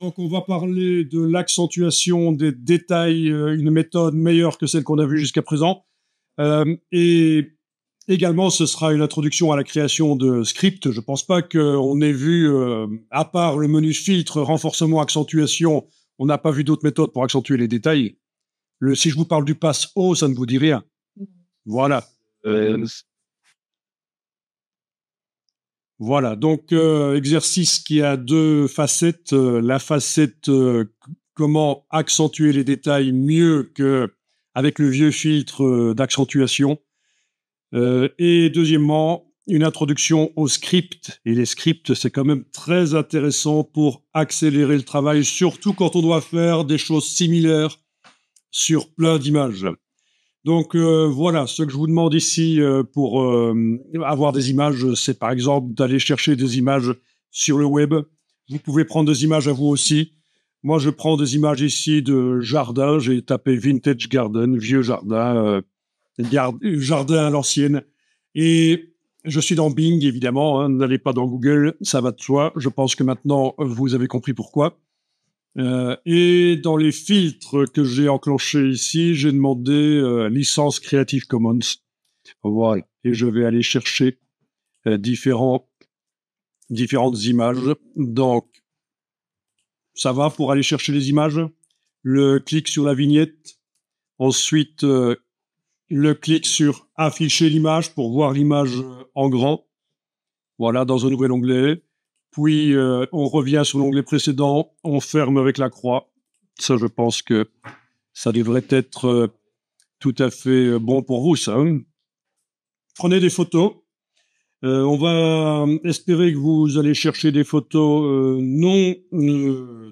Donc, on va parler de l'accentuation des détails, une méthode meilleure que celle qu'on a vue jusqu'à présent. Et également, ce sera une introduction à la création de scripts. Je pense pas qu'on ait vu, à part le menu filtre, renforcement, accentuation, on n'a pas vu d'autres méthodes pour accentuer les détails. Si je vous parle du pass haut, ça ne vous dit rien. Voilà. Voilà, donc exercice qui a deux facettes. La facette comment accentuer les détails mieux qu'avec le vieux filtre d'accentuation. Et deuxièmement, une introduction au script. Et les scripts, c'est quand même très intéressant pour accélérer le travail, surtout quand on doit faire des choses similaires sur plein d'images. Donc voilà, ce que je vous demande ici pour avoir des images, c'est par exemple d'aller chercher des images sur le web. Vous pouvez prendre des images à vous aussi. Moi, je prends des images ici de jardin. J'ai tapé Vintage Garden, vieux jardin, jardin à l'ancienne. Et je suis dans Bing, évidemment. Hein, n'allez pas dans Google, ça va de soi. Je pense que maintenant, vous avez compris pourquoi. Et dans les filtres que j'ai enclenchés ici, j'ai demandé licence Creative Commons. Voilà. Et je vais aller chercher différentes images. Donc, ça va pour aller chercher les images. Le clic sur la vignette. Ensuite, le clic sur afficher l'image pour voir l'image en grand. Voilà, dans un nouvel onglet. Puis, on revient sur l'onglet précédent, on ferme avec la croix. Ça, je pense que ça devrait être tout à fait bon pour vous, ça. Hein. Prenez des photos. On va espérer que vous allez chercher des photos non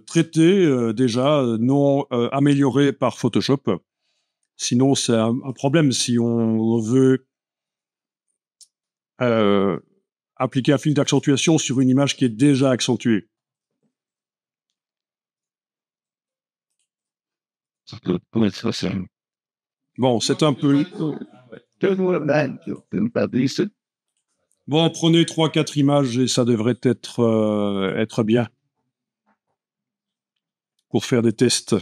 traitées, déjà, non améliorées par Photoshop. Sinon, c'est un problème si on veut appliquer un filtre d'accentuation sur une image qui est déjà accentuée. Bon, c'est un peu... Bon, prenez 3-4 images et ça devrait être bien pour faire des tests.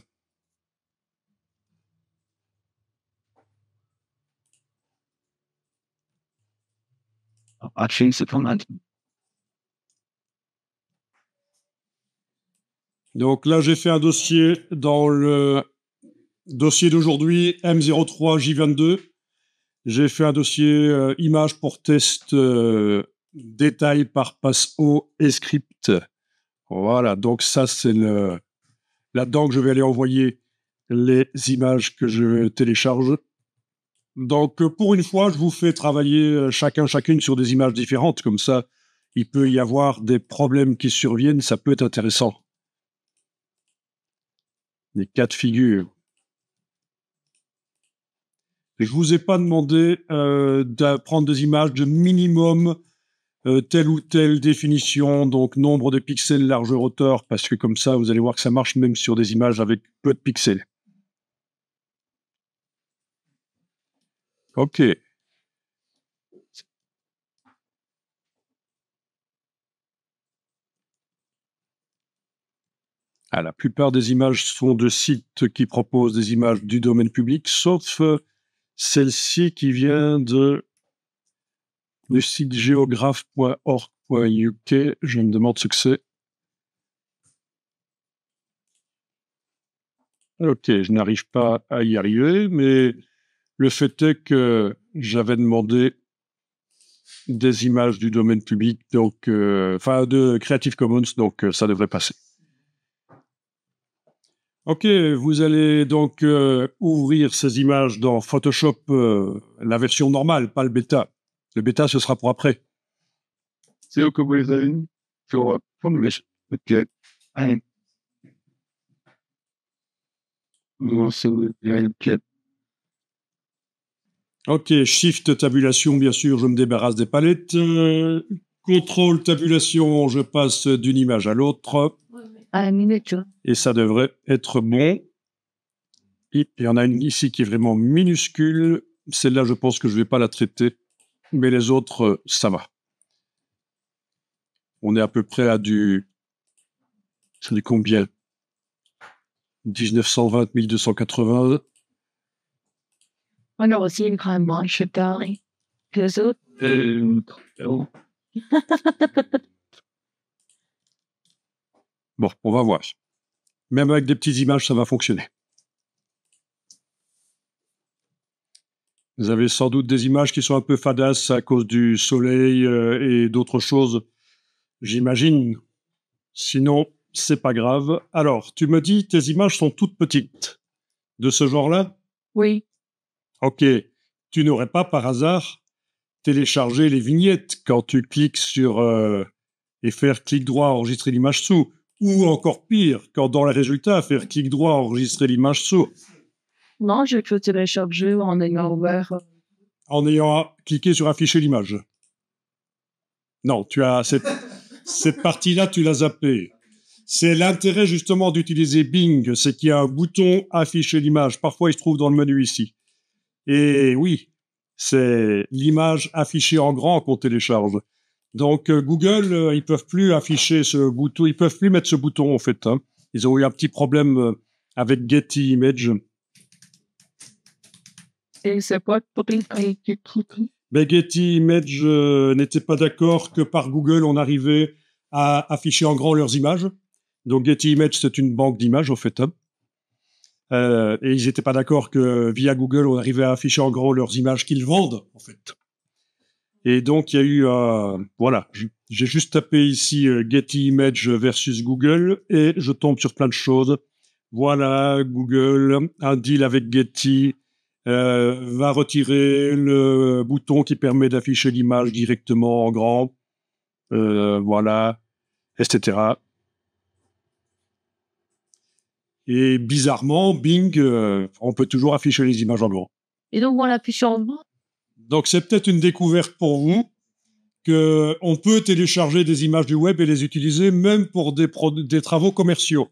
Donc là, j'ai fait un dossier dans le dossier d'aujourd'hui, M03J22. J'ai fait un dossier image pour test détail par passe haut et script. Voilà, donc ça, c'est là-dedans que je vais aller envoyer les images que je télécharge. Donc, pour une fois, je vous fais travailler chacune sur des images différentes. Comme ça, il peut y avoir des problèmes qui surviennent. Ça peut être intéressant. Les cas de figure. Je vous ai pas demandé de prendre des images de minimum telle ou telle définition, donc nombre de pixels, largeur, hauteur, parce que comme ça, vous allez voir que ça marche même sur des images avec peu de pixels. Ok. Ah, la plupart des images sont de sites qui proposent des images du domaine public, sauf celle-ci qui vient du site geographe.org.uk. Je me demande ce que c'est. Ok, je n'arrive pas à y arriver, mais le fait est que j'avais demandé des images du domaine public, donc, de Creative Commons, donc ça devrait passer. Ok, vous allez donc ouvrir ces images dans Photoshop, la version normale, pas le bêta. Le bêta, ce sera pour après. C'est eux que vous les avez mis sur Formulation. Ok. Non, c'est ok. Ok, Shift tabulation, bien sûr, je me débarrasse des palettes. Contrôle tabulation, je passe d'une image à l'autre. Et ça devrait être bon. Il y en a une ici qui est vraiment minuscule. Celle-là, je pense que je ne vais pas la traiter. Mais les autres, ça va. On est à peu près à du... C'est du combien? 1920-1280. Alors aussi, vraiment, je parle. Les autres, Bon, on va voir. Même avec des petites images, ça va fonctionner. Vous avez sans doute des images qui sont un peu fadasses à cause du soleil et d'autres choses, j'imagine. Sinon, c'est pas grave. Alors, tu me dis, tes images sont toutes petites. De ce genre-là? oui. Ok. Tu n'aurais pas par hasard téléchargé les vignettes quand tu cliques sur et faire clic droit, enregistrer l'image sous. Ou encore pire, quand dans les résultats, faire clic droit, enregistrer l'image sous. Non, je peux télécharger en ayant ouvert. En ayant cliqué sur afficher l'image. Non, tu as cette partie-là, tu l'as zappée. C'est l'intérêt justement d'utiliser Bing, c'est qu'il y a un bouton afficher l'image. Parfois, il se trouve dans le menu ici. Et oui, c'est l'image affichée en grand qu'on télécharge. Donc Google, ils peuvent plus afficher ce bouton, ils peuvent plus mettre ce bouton en fait. Hein. Ils ont eu un petit problème avec Getty Images. Et c'est quoi pour Ben, Getty Images n'était pas d'accord que par Google on arrivait à afficher en grand leurs images. Donc Getty Images c'est une banque d'images en fait. Hein. Et ils n'étaient pas d'accord que via Google on arrivait à afficher en grand leurs images qu'ils vendent en fait. Et donc il y a eu voilà, j'ai juste tapé ici Getty Images versus Google et je tombe sur plein de choses. Voilà, Google, un deal avec Getty va retirer le bouton qui permet d'afficher l'image directement en grand, voilà, etc. Et bizarrement, Bing, on peut toujours afficher les images en grand. Et donc, voilà, affiche en grand. Donc c'est peut-être une découverte pour vous que on peut télécharger des images du web et les utiliser même pour des travaux commerciaux.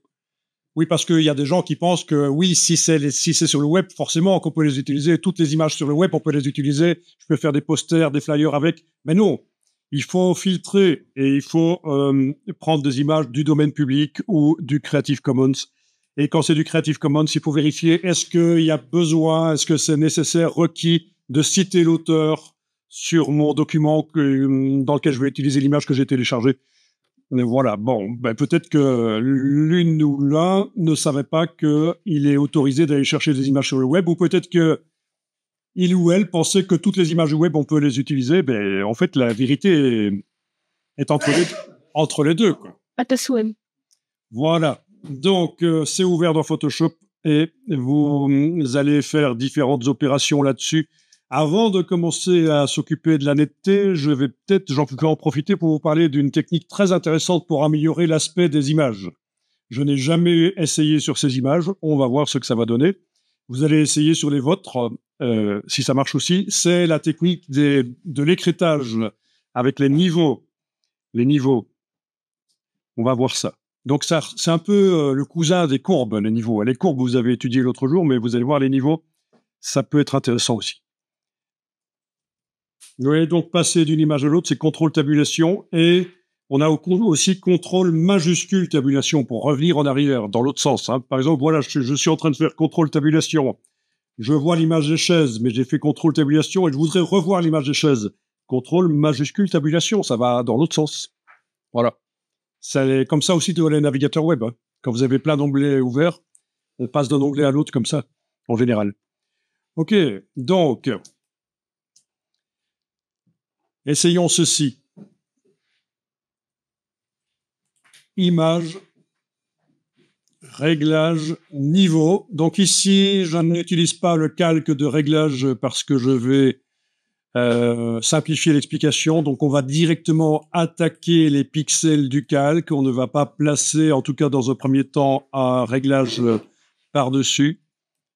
Oui, parce qu'il y a des gens qui pensent que oui, si c'est sur le web, forcément qu'on peut les utiliser. Toutes les images sur le web, on peut les utiliser. Je peux faire des posters, des flyers avec. Mais non, il faut filtrer et il faut prendre des images du domaine public ou du Creative Commons. Et quand c'est du Creative Commons, il faut vérifier est-ce qu'il y a besoin, est-ce que c'est nécessaire, requis de citer l'auteur sur mon document dans lequel je vais utiliser l'image que j'ai téléchargée. Mais voilà, bon, ben peut-être que l'une ou l'un ne savait pas qu'il est autorisé d'aller chercher des images sur le web, ou peut-être que il ou elle pensait que toutes les images du web, on peut les utiliser. Ben, en fait, la vérité est entre les deux, quoi. À ta souhait. Voilà. Donc, c'est ouvert dans Photoshop et vous allez faire différentes opérations là-dessus. Avant de commencer à s'occuper de la netteté, j'en vais en profiter pour vous parler d'une technique très intéressante pour améliorer l'aspect des images. Je n'ai jamais essayé sur ces images. On va voir ce que ça va donner. Vous allez essayer sur les vôtres, si ça marche aussi. C'est la technique de l'écrêtage avec les niveaux. Les niveaux. On va voir ça. Donc ça, c'est un peu le cousin des courbes, les niveaux. Les courbes, vous avez étudié l'autre jour, mais vous allez voir les niveaux. Ça peut être intéressant aussi. Vous voyez, donc passer d'une image à l'autre, c'est contrôle tabulation, et on a aussi contrôle majuscule tabulation pour revenir en arrière, dans l'autre sens. Hein. Par exemple, voilà, je suis en train de faire contrôle tabulation. Je vois l'image des chaises, mais j'ai fait contrôle tabulation et je voudrais revoir l'image des chaises. Contrôle majuscule tabulation, ça va dans l'autre sens. Voilà. C'est comme ça aussi dans les navigateurs web. Hein. Quand vous avez plein d'onglets ouverts, on passe d'un onglet à l'autre comme ça, en général. Ok, donc, essayons ceci. Image, réglage, niveau. Donc ici, je n'utilise pas le calque de réglage parce que je vais simplifier l'explication. Donc on va directement attaquer les pixels du calque. On ne va pas placer, en tout cas dans un premier temps, un réglage par-dessus.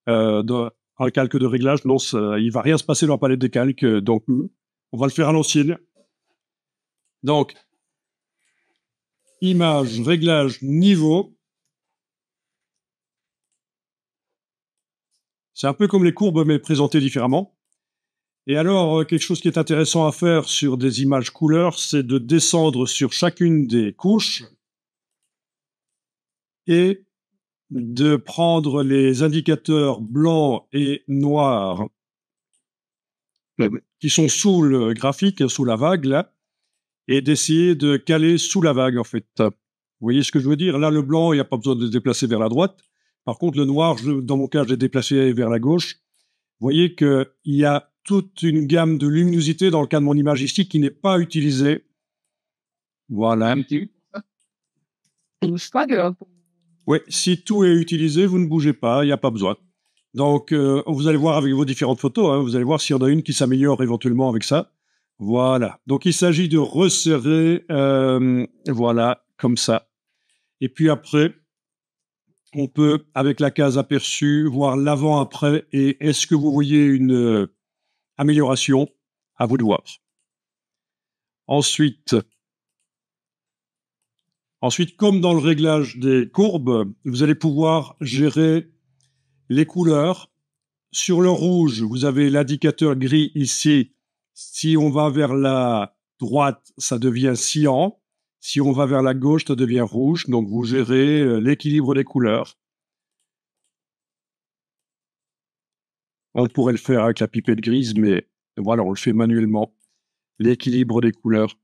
Un calque de réglage, non, il va rien se passer dans la palette des calques. Donc on va le faire à l'ancienne. Donc, image, réglage, niveau. C'est un peu comme les courbes, mais présentées différemment. Et alors, quelque chose qui est intéressant à faire sur des images couleurs, c'est de descendre sur chacune des couches et de prendre les indicateurs blancs et noirs qui sont sous le graphique, sous la vague, là, et d'essayer de caler sous la vague, en fait. Vous voyez ce que je veux dire? Là, le blanc, il n'y a pas besoin de se déplacer vers la droite. Par contre, le noir, dans mon cas, je l'ai déplacé vers la gauche. Vous voyez qu'il y a toute une gamme de luminosité dans le cas de mon image ici qui n'est pas utilisée. Voilà. Oui, si tout est utilisé, vous ne bougez pas, il n'y a pas besoin. Donc, vous allez voir avec vos différentes photos, hein, vous allez voir s'il y en a une qui s'améliore éventuellement avec ça. Voilà. Donc, il s'agit de resserrer, voilà, comme ça. Et puis après, on peut, avec la case aperçu, voir l'avant-après et est-ce que vous voyez une amélioration? À vous de voir. Ensuite, comme dans le réglage des courbes, vous allez pouvoir gérer les couleurs. Sur le rouge, vous avez l'indicateur gris ici. Si on va vers la droite, ça devient cyan. Si on va vers la gauche, ça devient rouge. Donc, vous gérez l'équilibre des couleurs. On pourrait le faire avec la pipette grise, mais voilà, on le fait manuellement. L'équilibre des couleurs.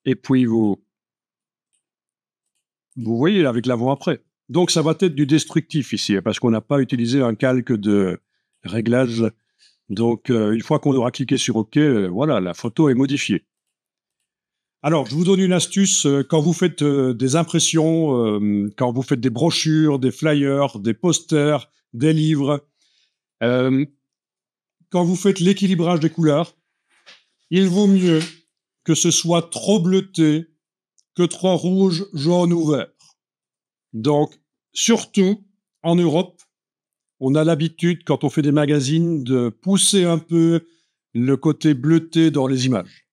Et puis, vous voyez avec l'avant-après. Donc, ça va être du destructif ici, parce qu'on n'a pas utilisé un calque de réglage. Donc, une fois qu'on aura cliqué sur OK, voilà, la photo est modifiée. Alors, je vous donne une astuce. Quand vous faites des impressions, quand vous faites des brochures, des flyers, des posters, des livres, quand vous faites l'équilibrage des couleurs, il vaut mieux que ce soit trop bleuté que trop rouge, jaune ou vert. Donc, surtout en Europe, on a l'habitude, quand on fait des magazines, de pousser un peu le côté bleuté dans les images.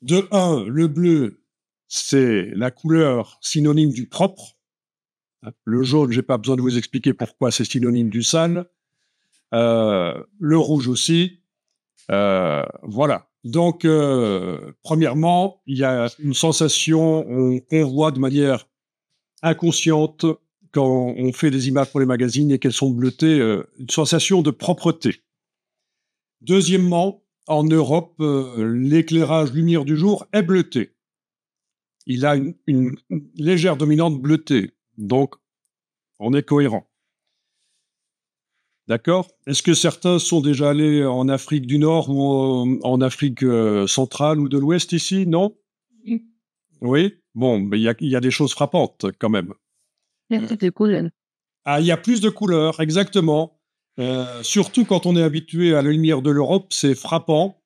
De un, le bleu, c'est la couleur synonyme du propre. Le jaune, j'ai pas besoin de vous expliquer pourquoi c'est synonyme du sale. Le rouge aussi. Voilà. Donc, premièrement, il y a une sensation qu'on voit de manière inconsciente quand on fait des images pour les magazines et qu'elles sont bleutées, une sensation de propreté. Deuxièmement, en Europe, l'éclairage lumière du jour est bleuté. Il a une légère dominante bleutée, donc on est cohérent. D'accord? Est-ce que certains sont déjà allés en Afrique du Nord ou en Afrique centrale ou de l'Ouest ici? Non? Oui? Bon, mais il y a des choses frappantes quand même. Ah, il y a plus de couleurs, exactement. Surtout quand on est habitué à la lumière de l'Europe, c'est frappant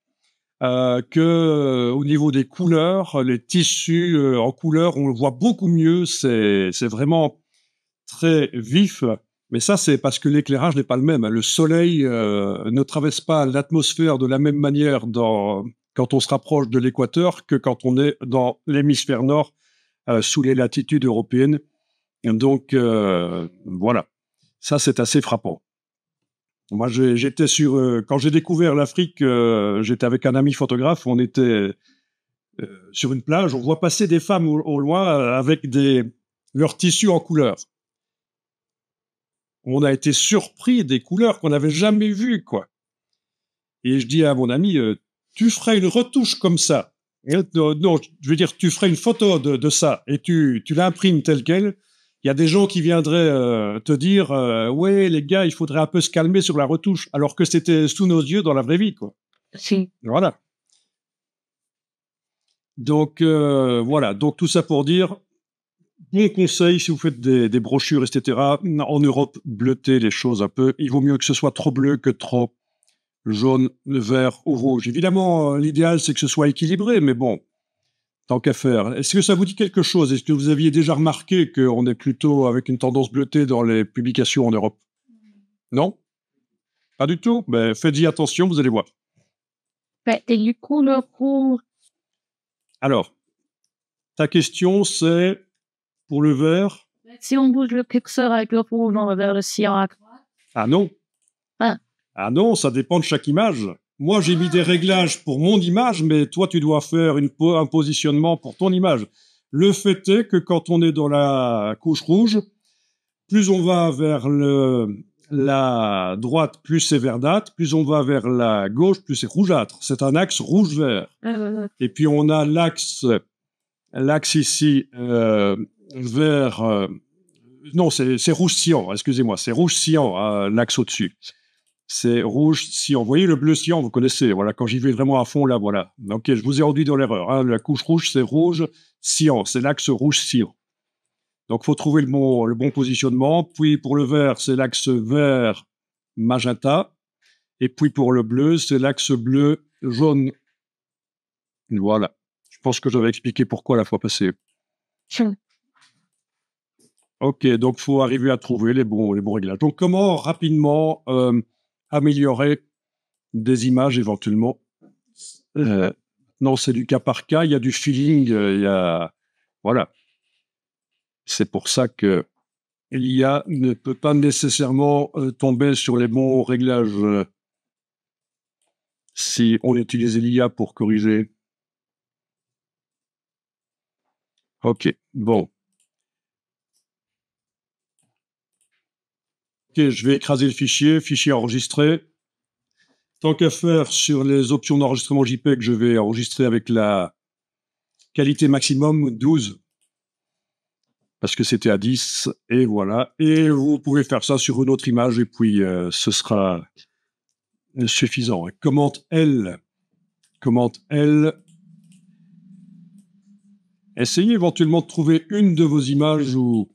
au niveau des couleurs, les tissus en couleur, on le voit beaucoup mieux. C'est vraiment très vif. Mais ça, c'est parce que l'éclairage n'est pas le même. Le soleil ne traverse pas l'atmosphère de la même manière quand on se rapproche de l'équateur que quand on est dans l'hémisphère nord, sous les latitudes européennes. Donc, voilà. Ça, c'est assez frappant. Moi, j'étais quand j'ai découvert l'Afrique, j'étais avec un ami photographe, on était sur une plage, on voit passer des femmes au loin avec leurs tissus en couleur. On a été surpris des couleurs qu'on n'avait jamais vues, quoi. Et je dis à mon ami, tu ferais une retouche comme ça. Non, je veux dire, tu ferais une photo de ça et tu l'imprimes telle quelle. Il y a des gens qui viendraient te dire, ouais, les gars, il faudrait un peu se calmer sur la retouche, alors que c'était sous nos yeux dans la vraie vie, quoi. Si. Voilà. Donc, voilà. Donc, tout ça pour dire, bon conseil, si vous faites des brochures, etc., en Europe, bleutez les choses un peu. Il vaut mieux que ce soit trop bleu que trop jaune, vert ou rouge. Évidemment, l'idéal, c'est que ce soit équilibré, mais bon, tant qu'à faire. Est-ce que ça vous dit quelque chose? Est-ce que vous aviez déjà remarqué qu'on est plutôt avec une tendance bleutée dans les publications en Europe? Non? Pas du tout? Ben, faites-y attention, vous allez voir. Et du coup, le rouge, Alors, ta question, c'est pour le vert? si on bouge le curseur avec le rouge, on va vers le cyan à droite. Ah non. Ah. Ah non, ça dépend de chaque image. Moi, j'ai mis des réglages pour mon image, mais toi, tu dois faire un positionnement pour ton image. Le fait est que quand on est dans la couche rouge, plus on va vers la droite, plus c'est verdâtre, plus on va vers la gauche, plus c'est rougeâtre. C'est un axe rouge-vert. Et puis on a l'axe ici vert. Non, c'est rouge cyan. Excusez-moi, c'est rouge cyan, l'axe au-dessus. C'est rouge cyan. Vous voyez le bleu cyan, vous connaissez. Voilà, quand j'y vais vraiment à fond, là, voilà. Ok, je vous ai réduit dans l'erreur. Hein. La couche rouge, c'est rouge cyan. C'est l'axe rouge cyan. Donc, faut trouver le bon positionnement. Puis, pour le vert, c'est l'axe vert magenta. Et puis, pour le bleu, c'est l'axe bleu jaune. Voilà. Je pense que j'avais expliqué pourquoi la fois passée. Ok, donc faut arriver à trouver les bons réglages. Donc, comment rapidement améliorer des images éventuellement Non, c'est du cas par cas. Il y a du feeling. Voilà. C'est pour ça que l'IA ne peut pas nécessairement tomber sur les bons réglages si on utilise l'IA pour corriger. Ok, bon. Ok, je vais écraser le fichier enregistré. Tant qu'à faire sur les options d'enregistrement JPEG, je vais enregistrer avec la qualité maximum 12. Parce que c'était à 10, et voilà. Et vous pouvez faire ça sur une autre image, et puis ce sera suffisant. Commande L. Essayez éventuellement de trouver une de vos images où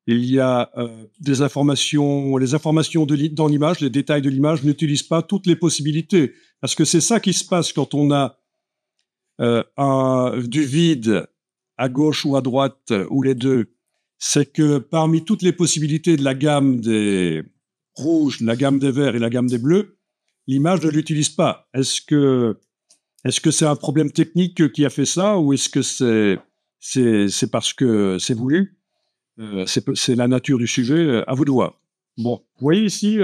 il y a des informations, les informations dans l'image, les détails de l'image n'utilisent pas toutes les possibilités. Parce que c'est ça qui se passe quand on a du vide à gauche ou à droite, ou les deux. C'est que parmi toutes les possibilités de la gamme des rouges, la gamme des verts et la gamme des bleus, l'image ne l'utilise pas. Est-ce que c'est un problème technique qui a fait ça, ou est-ce que c'est parce que c'est voulu? C'est la nature du sujet, à vous de voir. Bon, vous voyez ici,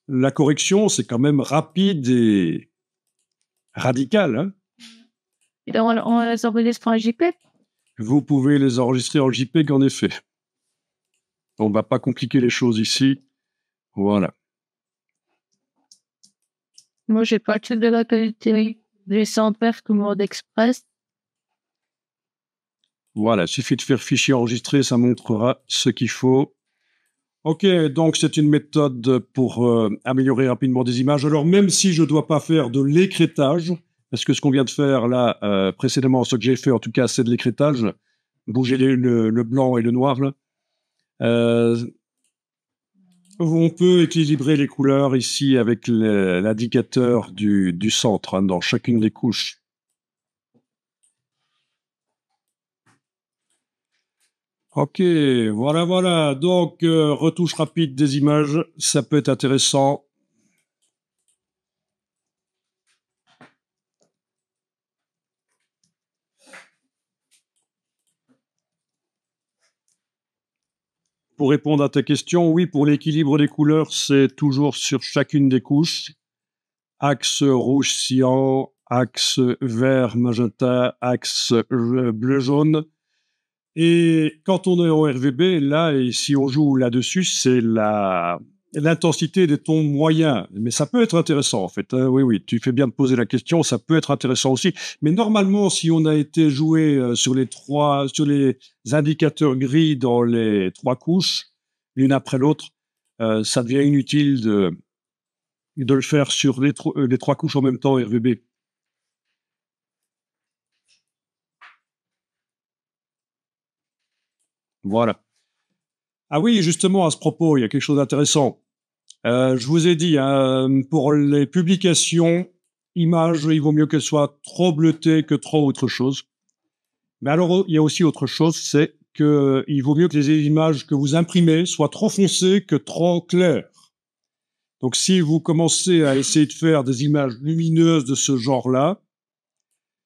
la correction, c'est quand même rapide et radical. Hein. Et donc, on les enregistre en JPEG? Vous pouvez les enregistrer en JPEG, en effet. On ne va pas compliquer les choses ici. Voilà. Moi, j'ai pas de la qualité des 100 perf comme mode express. Voilà, il suffit de faire fichier enregistré, ça montrera ce qu'il faut. Ok, donc c'est une méthode pour améliorer rapidement des images. Alors même si je ne dois pas faire de l'écrêtage, parce que ce qu'on vient de faire là, précédemment, ce que j'ai fait en tout cas, c'est de l'écrêtage, bouger le blanc et le noir là. On peut équilibrer les couleurs ici avec l'indicateur du centre hein, dans chacune des couches. Ok, voilà. Donc, retouche rapide des images, ça peut être intéressant. Pour répondre à ta question, oui, pour l'équilibre des couleurs, c'est toujours sur chacune des couches. Axe rouge cyan, axe vert magenta, axe bleu-jaune. Et quand on est en RVB, là, et si on joue là-dessus, c'est l'intensité des tons moyens. Mais ça peut être intéressant, en fait. Hein. Oui, tu fais bien de poser la question, ça peut être intéressant aussi. Mais normalement, si on a été joué sur les indicateurs gris dans les trois couches, l'une après l'autre, ça devient inutile de le faire sur les trois couches en même temps RVB. Voilà. Ah oui, justement, à ce propos, il y a quelque chose d'intéressant. Je vous ai dit, hein, pour les publications, images, il vaut mieux qu'elles soient trop bleutées que trop autre chose. Mais alors, il y a aussi autre chose, c'est qu'il vaut mieux que les images que vous imprimez soient trop foncées que trop claires. Donc, si vous commencez à essayer de faire des images lumineuses de ce genre-là,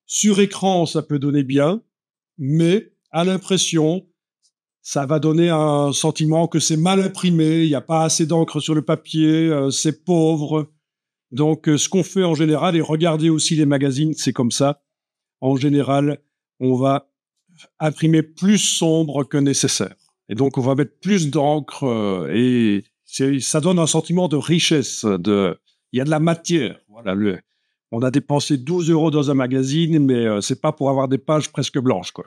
sur écran, ça peut donner bien, mais à l'impression, ça va donner un sentiment que c'est mal imprimé, il n'y a pas assez d'encre sur le papier, c'est pauvre. Donc, ce qu'on fait en général, et regardez aussi les magazines, c'est comme ça. En général, on va imprimer plus sombre que nécessaire. Et donc, on va mettre plus d'encre et ça donne un sentiment de richesse. Il y a de la matière. Voilà, on a dépensé 12 € dans un magazine, mais c'est pas pour avoir des pages presque blanches, quoi.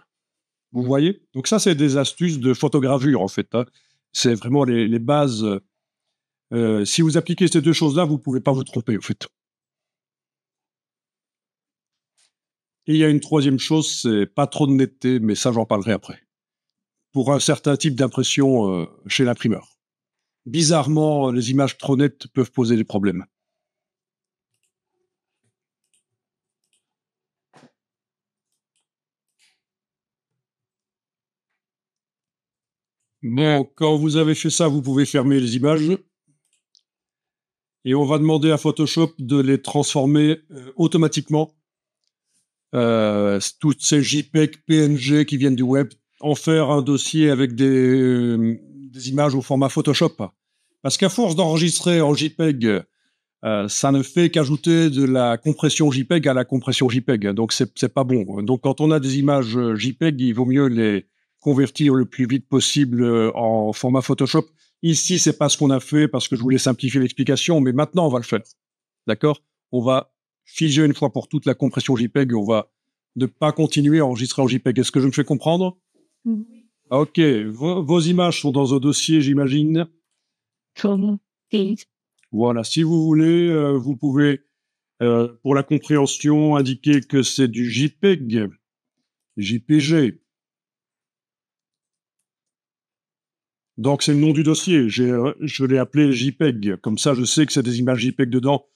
Vous voyez? Donc ça, c'est des astuces de photogravure, en fait. Hein. C'est vraiment les bases. Si vous appliquez ces deux choses-là, vous pouvez pas vous tromper, en fait. Et il y a une troisième chose, c'est pas trop de netteté, mais ça, j'en parlerai après. Pour un certain type d'impression chez l'imprimeur. Bizarrement, les images trop nettes peuvent poser des problèmes. Bon, quand vous avez fait ça, vous pouvez fermer les images. Et on va demander à Photoshop de les transformer automatiquement. Toutes ces JPEG, PNG qui viennent du web, en faire un dossier avec des images au format Photoshop. Parce qu'à force d'enregistrer en JPEG, ça ne fait qu'ajouter de la compression JPEG à la compression JPEG. Donc, c'est pas bon. Donc, quand on a des images JPEG, il vaut mieux les convertir le plus vite possible en format Photoshop. Ici, c'est pas ce qu'on a fait parce que je voulais simplifier l'explication, mais maintenant, on va le faire. D'accord? On va figer une fois pour toutes la compression JPEG. On va ne pas continuer à enregistrer en JPEG. Est-ce que je me fais comprendre? Oui. Ok. Vos images sont dans un dossier, j'imagine. Voilà. Si vous voulez, vous pouvez, pour la compréhension, indiquer que c'est du JPEG, JPG. Donc, c'est le nom du dossier. Je l'ai appelé JPEG. Comme ça, je sais que c'est des images JPEG dedans.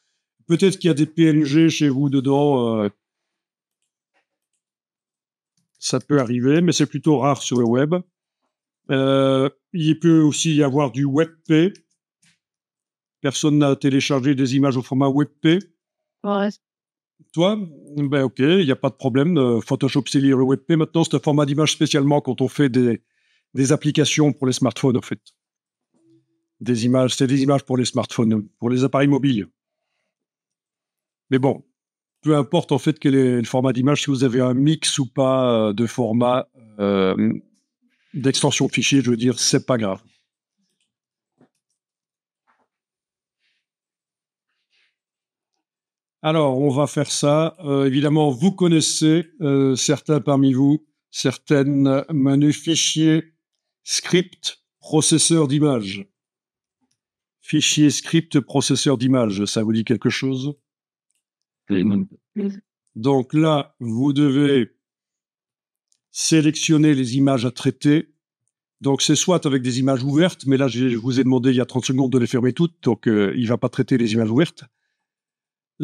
Peut-être qu'il y a des PNG chez vous dedans. Ça peut arriver, mais c'est plutôt rare sur le web. Il peut aussi y avoir du WebP. Personne n'a téléchargé des images au format WebP. Ouais. Toi? Ben ok, il n'y a pas de problème. Photoshop sait lire le WebP. Maintenant, c'est un format d'image spécialement quand on fait des applications pour les smartphones, en fait. Des images, c'est des images pour les smartphones, pour les appareils mobiles. Mais bon, peu importe en fait quel est le format d'image, si vous avez un mix ou pas de format d'extension de fichier, je veux dire, c'est pas grave. Alors, on va faire ça. Évidemment, vous connaissez, certains parmi vous, certaines menus fichiers, script, processeur d'image. Fichier, script, processeur d'image, ça vous dit quelque chose? Donc là, vous devez sélectionner les images à traiter. Donc c'est soit avec des images ouvertes, mais là je vous ai demandé il y a 30 secondes de les fermer toutes, donc il ne va pas traiter les images ouvertes.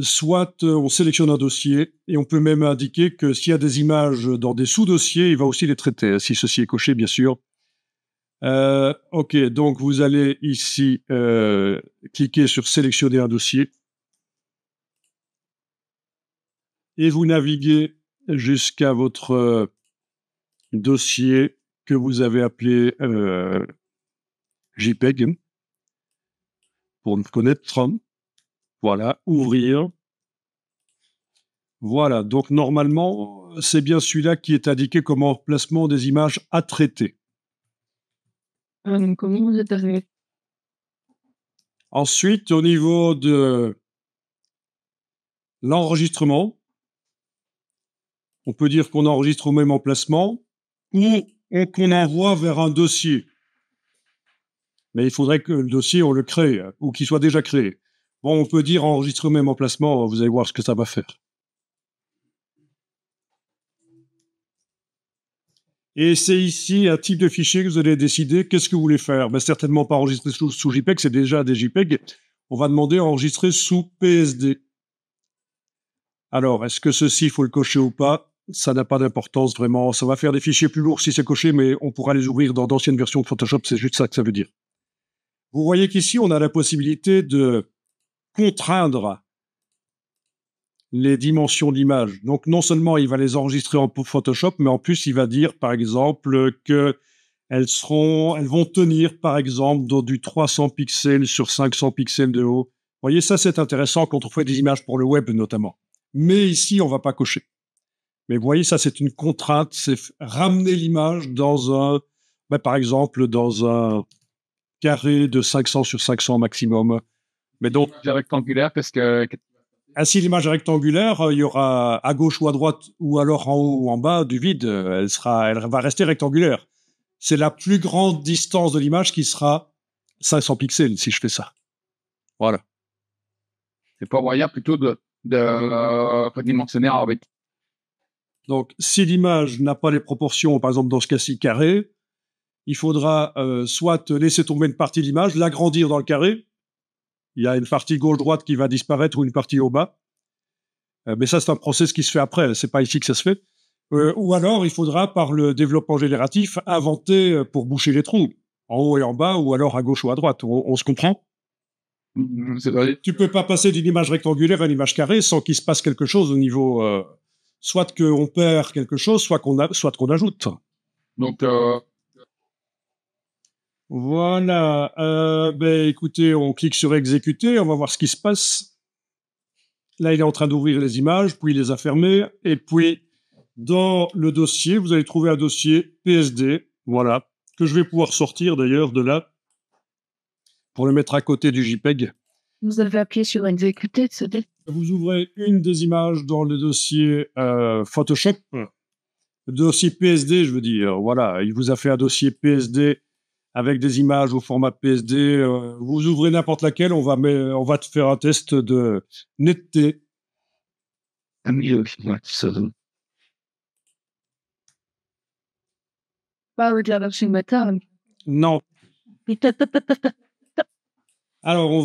Soit on sélectionne un dossier et on peut même indiquer que s'il y a des images dans des sous-dossiers, il va aussi les traiter, si ceci est coché bien sûr. Ok, donc vous allez ici cliquer sur sélectionner un dossier et vous naviguez jusqu'à votre dossier que vous avez appelé JPEG pour me connaître. Voilà, ouvrir. Voilà, donc normalement, c'est bien celui-là qui est indiqué comme emplacement des images à traiter. Comment vous êtes arrivé? Ensuite, au niveau de l'enregistrement, on peut dire qu'on enregistre au même emplacement ou qu'on envoie vers un dossier. Mais il faudrait que le dossier, on le crée ou qu'il soit déjà créé. Bon, on peut dire enregistrer au même emplacement, vous allez voir ce que ça va faire. Et c'est ici un type de fichier que vous allez décider qu'est-ce que vous voulez faire. Ben, certainement pas enregistrer sous JPEG, c'est déjà des JPEG. On va demander à enregistrer sous PSD. Alors, est-ce que ceci, il faut le cocher ou pas? Ça n'a pas d'importance vraiment. Ça va faire des fichiers plus lourds si c'est coché, mais on pourra les ouvrir dans d'anciennes versions de Photoshop. C'est juste ça que ça veut dire. Vous voyez qu'ici, on a la possibilité de contraindre les dimensions d'image. Donc, non seulement il va les enregistrer en Photoshop, mais en plus, il va dire, par exemple, que elles vont tenir, par exemple, dans du 300 pixels sur 500 pixels de haut. Vous voyez, ça, c'est intéressant quand on fait des images pour le web, notamment. Mais ici, on va pas cocher. Mais vous voyez, ça, c'est une contrainte, c'est ramener l'image dans par exemple, dans un carré de 500 sur 500 maximum. Mais donc, rectangulaire, parce que ainsi, l'image est rectangulaire, il y aura à gauche ou à droite, ou alors en haut ou en bas, du vide. Elle va rester rectangulaire. C'est la plus grande distance de l'image qui sera 500 pixels, si je fais ça. Voilà. c'est pas moyen plutôt de redimensionner avec. Donc, si l'image n'a pas les proportions, par exemple dans ce cas-ci carré, il faudra soit laisser tomber une partie de l'image, l'agrandir dans le carré. Il y a une partie gauche-droite qui va disparaître ou une partie au bas. Mais ça, c'est un process qui se fait après. C'est pas ici que ça se fait. Ou alors, il faudra, par le développement génératif, inventer pour boucher les trous, en haut et en bas, ou alors à gauche ou à droite. On se comprend? C'est vrai. Tu peux pas passer d'une image rectangulaire à une image carrée sans qu'il se passe quelque chose au niveau, soit qu'on perd quelque chose, soit qu'on ajoute. Donc, Voilà. Écoutez, on clique sur exécuter, on va voir ce qui se passe. Là, il est en train d'ouvrir les images, puis il les a fermées, et puis dans le dossier, vous allez trouver un dossier PSD, voilà, que je vais pouvoir sortir d'ailleurs de là pour le mettre à côté du JPEG. Vous avez appuyé sur exécuter, c'est Vous ouvrez une des images dans le dossier Photoshop, le dossier PSD, je veux dire. Voilà, il vous a fait un dossier PSD avec des images au format PSD. Vous ouvrez n'importe laquelle, on va te faire un test de netteté. pas avec la version bêta. Non. Alors, on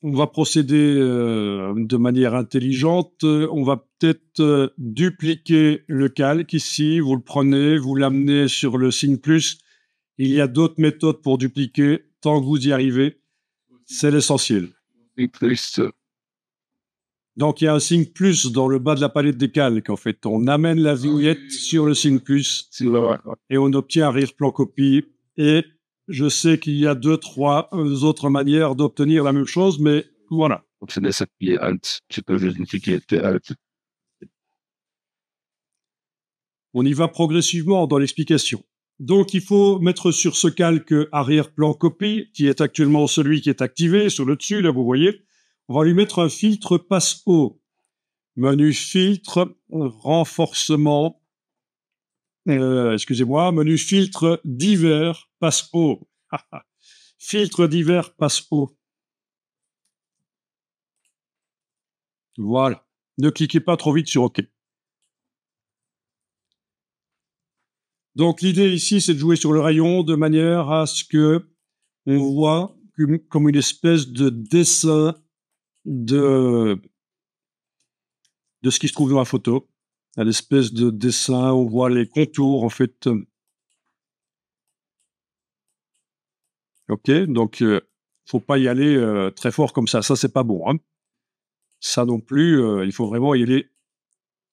va procéder de manière intelligente. On va peut-être dupliquer le calque ici. Vous le prenez, vous l'amenez sur le signe plus. Il y a d'autres méthodes pour dupliquer. Tant que vous y arrivez, c'est l'essentiel. Donc, il y a un signe plus dans le bas de la palette des calques, en fait. On amène la vignette sur le signe plus et on obtient un rire plan copie. Et je sais qu'il y a 2-3 autres manières d'obtenir la même chose, mais voilà. On y va progressivement dans l'explication. Donc, il faut mettre sur ce calque arrière-plan copie, qui est actuellement celui qui est activé, sur le dessus, là, vous voyez. On va lui mettre un filtre passe-haut. Menu filtre, renforcement, menu filtre divers, passe-haut. Filtre divers, passe-haut. Voilà. Ne cliquez pas trop vite sur OK. Donc, l'idée ici, c'est de jouer sur le rayon de manière à ce que on voit comme une espèce de dessin de ce qui se trouve dans la photo. Une espèce de dessin, on voit les contours, en fait. OK, donc, faut pas y aller très fort comme ça. Ça, c'est pas bon, hein. Ça non plus, il faut vraiment y aller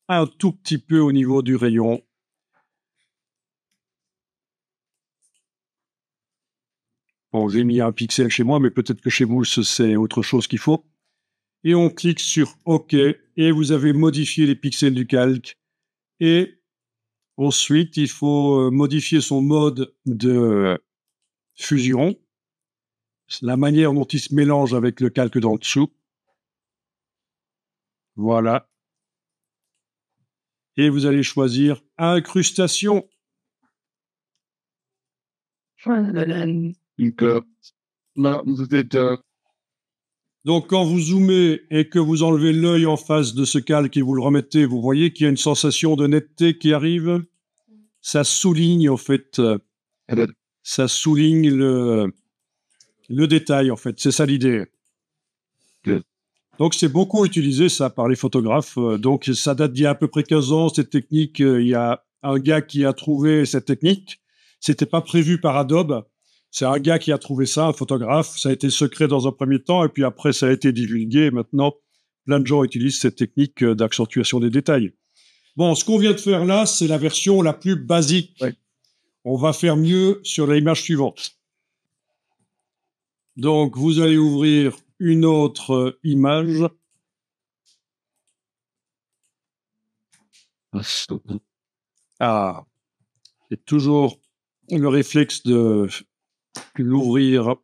un tout petit peu au niveau du rayon. Bon, j'ai mis un pixel chez moi, mais peut-être que chez vous, c'est autre chose qu'il faut. Et on clique sur OK, et vous avez modifié les pixels du calque. Et ensuite, il faut modifier son mode de fusion, la manière dont il se mélange avec le calque d'en dessous. Voilà. Et vous allez choisir incrustation. Là, vous êtes Donc, quand vous zoomez et que vous enlevez l'œil en face de ce calque et vous le remettez, vous voyez qu'il y a une sensation de netteté qui arrive. Ça souligne, en fait, ça souligne le détail, en fait. C'est ça l'idée. Donc, c'est beaucoup utilisé, ça, par les photographes. Donc, ça date d'il y a à peu près 15 ans, cette technique. Il y a un gars qui a trouvé cette technique. C'était pas prévu par Adobe. C'est un gars qui a trouvé ça, un photographe. Ça a été secret dans un premier temps, et puis après, ça a été divulgué. Et maintenant, plein de gens utilisent cette technique d'accentuation des détails. Bon, ce qu'on vient de faire là, c'est la version la plus basique. Ouais. On va faire mieux sur l'image suivante. Donc, vous allez ouvrir une autre image. Ah, c'est toujours le réflexe de l'ouvrir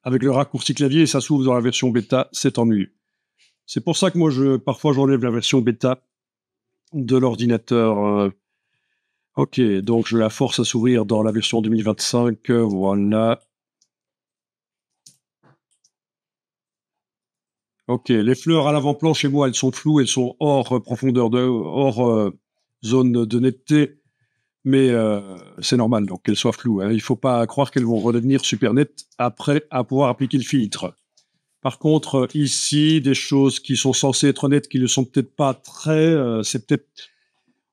avec le raccourci clavier et ça s'ouvre dans la version bêta, c'est ennuyeux. C'est pour ça que moi, parfois, j'enlève la version bêta de l'ordinateur. Ok, donc je la force à s'ouvrir dans la version 2025. Voilà. Ok, les fleurs à l'avant-plan chez moi, elles sont floues, elles sont hors zone de netteté, mais c'est normal donc qu'elles soient floues. Hein. Il ne faut pas croire qu'elles vont redevenir super nettes après à pouvoir appliquer le filtre. Par contre, ici, des choses qui sont censées être nettes, qui ne sont peut-être pas très, c'est peut-être,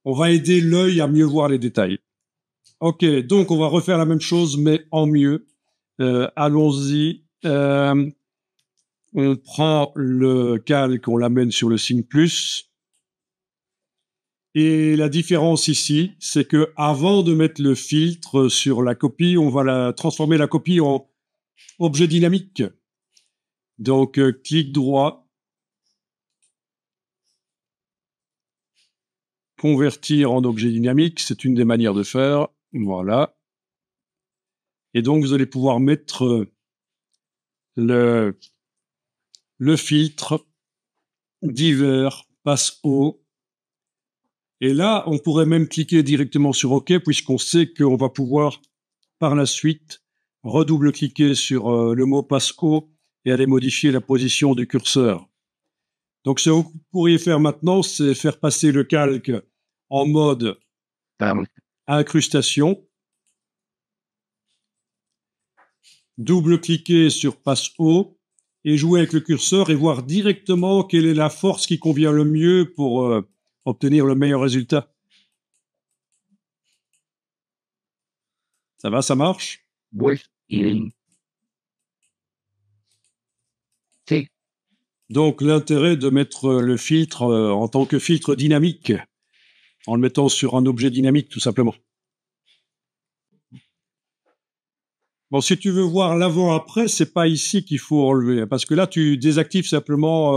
on va aider l'œil à mieux voir les détails. Ok, donc on va refaire la même chose, mais en mieux. Allons-y. On prend le calque, on l'amène sur le signe plus. Et la différence ici, c'est que avant de mettre le filtre sur la copie, on va transformer la copie en objet dynamique. Donc, clic droit, convertir en objet dynamique, c'est une des manières de faire. Voilà. Et donc, vous allez pouvoir mettre le filtre divers passe haut. Et là, on pourrait même cliquer directement sur OK, puisqu'on sait qu'on va pouvoir, par la suite, redouble-cliquer sur le mot passe haut et aller modifier la position du curseur. Donc, ce que vous pourriez faire maintenant, c'est faire passer le calque en mode incrustation, double-cliquer sur passe haut et jouer avec le curseur et voir directement quelle est la force qui convient le mieux pour obtenir le meilleur résultat. Ça va, ça marche? Oui. Donc, l'intérêt de mettre le filtre en tant que filtre dynamique, en le mettant sur un objet dynamique, tout simplement. Bon, si tu veux voir l'avant-après, c'est pas ici qu'il faut enlever, parce que là, tu désactives simplement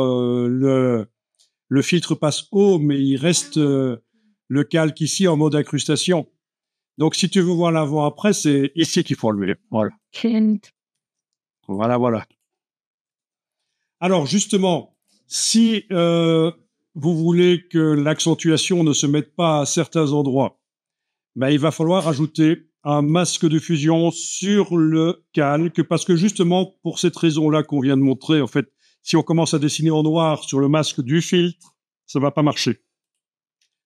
le filtre passe haut, mais il reste le calque ici en mode incrustation. Donc, si tu veux voir l'avant-après, c'est ici qu'il faut enlever. Voilà. Voilà, voilà. Alors, justement, si vous voulez que l'accentuation ne se mette pas à certains endroits, ben, il va falloir ajouter un masque de fusion sur le calque, parce que justement, pour cette raison-là qu'on vient de montrer, en fait, si on commence à dessiner en noir sur le masque du filtre, ça va pas marcher.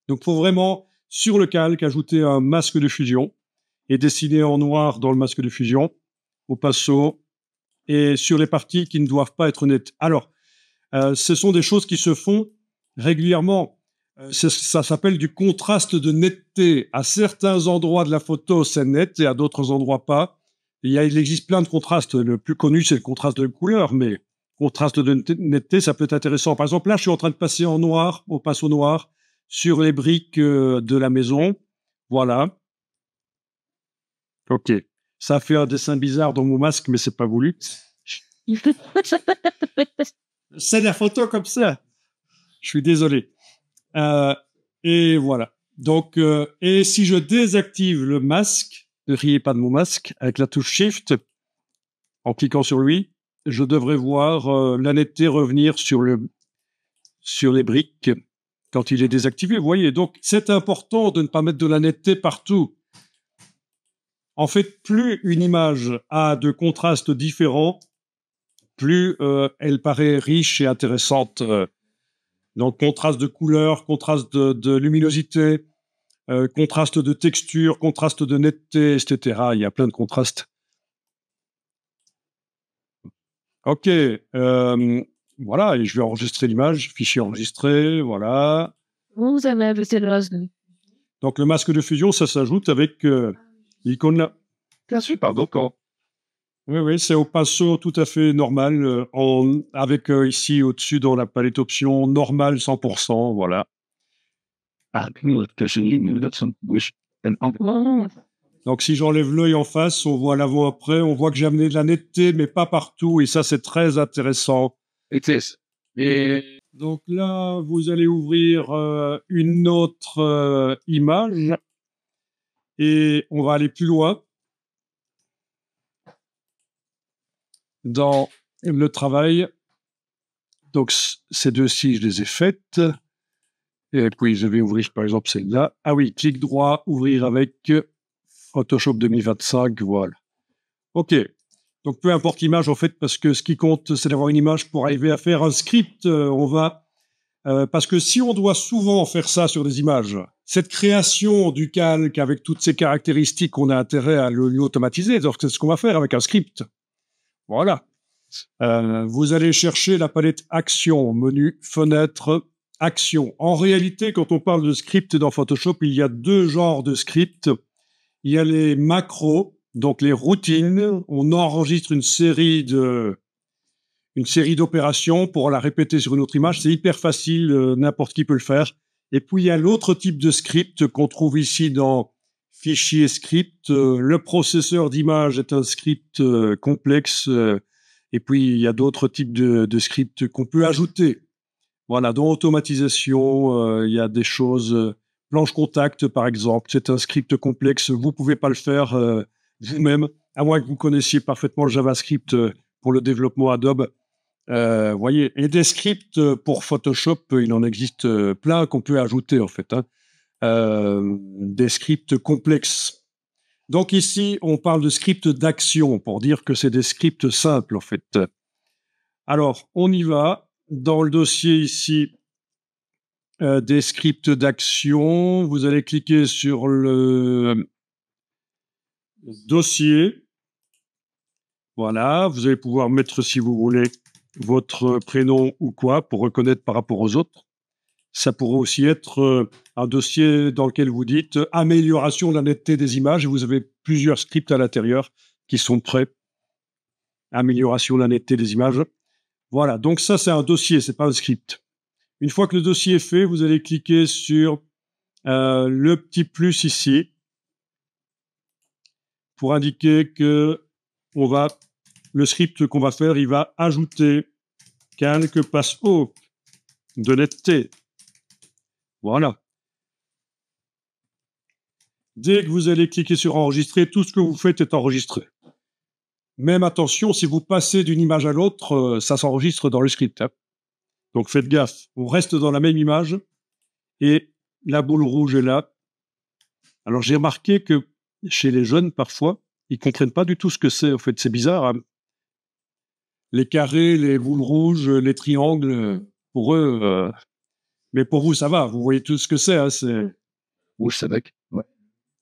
Donc, faut vraiment, sur le calque, ajouter un masque de fusion et dessiner en noir dans le masque de fusion, au pinceau, et sur les parties qui ne doivent pas être nettes. Alors, ce sont des choses qui se font régulièrement. Ça s'appelle du contraste de netteté. À certains endroits de la photo, c'est net, et à d'autres endroits pas. Il existe plein de contrastes. Le plus connu, c'est le contraste de couleur, mais contraste de netteté, ça peut être intéressant. Par exemple, là, je suis en train de passer en noir, au pinceau noir, sur les briques de la maison. Voilà. OK. Ça fait un dessin bizarre dans mon masque, mais c'est pas voulu. C'est la photo comme ça. Je suis désolé. Et voilà. Donc, et si je désactive le masque, ne riez pas de mon masque, avec la touche Shift, en cliquant sur lui, je devrais voir la netteté revenir sur les briques quand il est désactivé. Vous voyez, donc c'est important de ne pas mettre de la netteté partout. En fait, plus une image a de contrastes différents, plus elle paraît riche et intéressante. Donc, contraste de couleur, contraste de luminosité, contraste de texture, contraste de netteté, etc. Il y a plein de contrastes. OK. Voilà, et je vais enregistrer l'image, fichier enregistré, voilà. Vous avez investi le reste. Donc, le masque de fusion, ça s'ajoute avec l'icône là. Bien sûr, pardon, quand. Oui, oui, c'est au pinceau tout à fait normal, avec ici au-dessus dans la palette option normal 100%, voilà. Donc si j'enlève l'œil en face, on voit l'avant-après, on voit que j'ai amené de la netteté, mais pas partout, et ça c'est très intéressant. Et Donc là, vous allez ouvrir une autre image et on va aller plus loin dans le travail. Donc, ces deux-ci, je les ai faites. Et puis, je vais ouvrir, par exemple, celle-là. Ah oui, clic droit, ouvrir avec Photoshop 2025, voilà. OK. Donc, peu importe l'image, en fait, parce que ce qui compte, c'est d'avoir une image pour arriver à faire un script. Parce que si on doit souvent faire ça sur des images, cette création du calque avec toutes ces caractéristiques, on a intérêt à l'automatiser. Donc, c'est ce qu'on va faire avec un script. Voilà. Vous allez chercher la palette Action, menu, fenêtre, Action. En réalité, quand on parle de script dans Photoshop, il y a deux genres de scripts. Il y a les macros, donc les routines. On enregistre une série d'opérations pour la répéter sur une autre image. C'est hyper facile, n'importe qui peut le faire. Et puis, il y a l'autre type de script qu'on trouve ici dans Fichier script. Le processeur d'image est un script complexe. Et puis, il y a d'autres types de scripts qu'on peut ajouter. Voilà, dans automatisation, il y a des choses... planche contact, par exemple, c'est un script complexe. Vous pouvez pas le faire vous-même, à moins que vous connaissiez parfaitement le JavaScript pour le développement Adobe. Voyez, et des scripts pour Photoshop, il en existe plein qu'on peut ajouter, en fait. Des scripts complexes. Donc ici, on parle de scripts d'action pour dire que c'est des scripts simples, en fait. Alors, on y va. Dans le dossier ici, des scripts d'action, vous allez cliquer sur le dossier. Voilà, vous allez pouvoir mettre, si vous voulez, votre prénom ou quoi pour reconnaître par rapport aux autres. Ça pourrait aussi être un dossier dans lequel vous dites amélioration de la netteté des images et vous avez plusieurs scripts à l'intérieur qui sont prêts. Amélioration de la netteté des images. Voilà, donc ça c'est un dossier, c'est pas un script. Une fois que le dossier est fait, vous allez cliquer sur le petit plus ici pour indiquer que le script qu'on va faire, il va ajouter quelques passeaux de netteté. Voilà. Dès que vous allez cliquer sur enregistrer, tout ce que vous faites est enregistré. Même attention, si vous passez d'une image à l'autre, ça s'enregistre dans le script. Donc faites gaffe, on reste dans la même image et la boule rouge est là. Alors j'ai remarqué que chez les jeunes, parfois, ils comprennent pas du tout ce que c'est. En fait, c'est bizarre. Les carrés, les boules rouges, les triangles, pour eux... Mais pour vous, ça va. Vous voyez tout ce que c'est. C'est... Rouge, c'est avec. Ouais.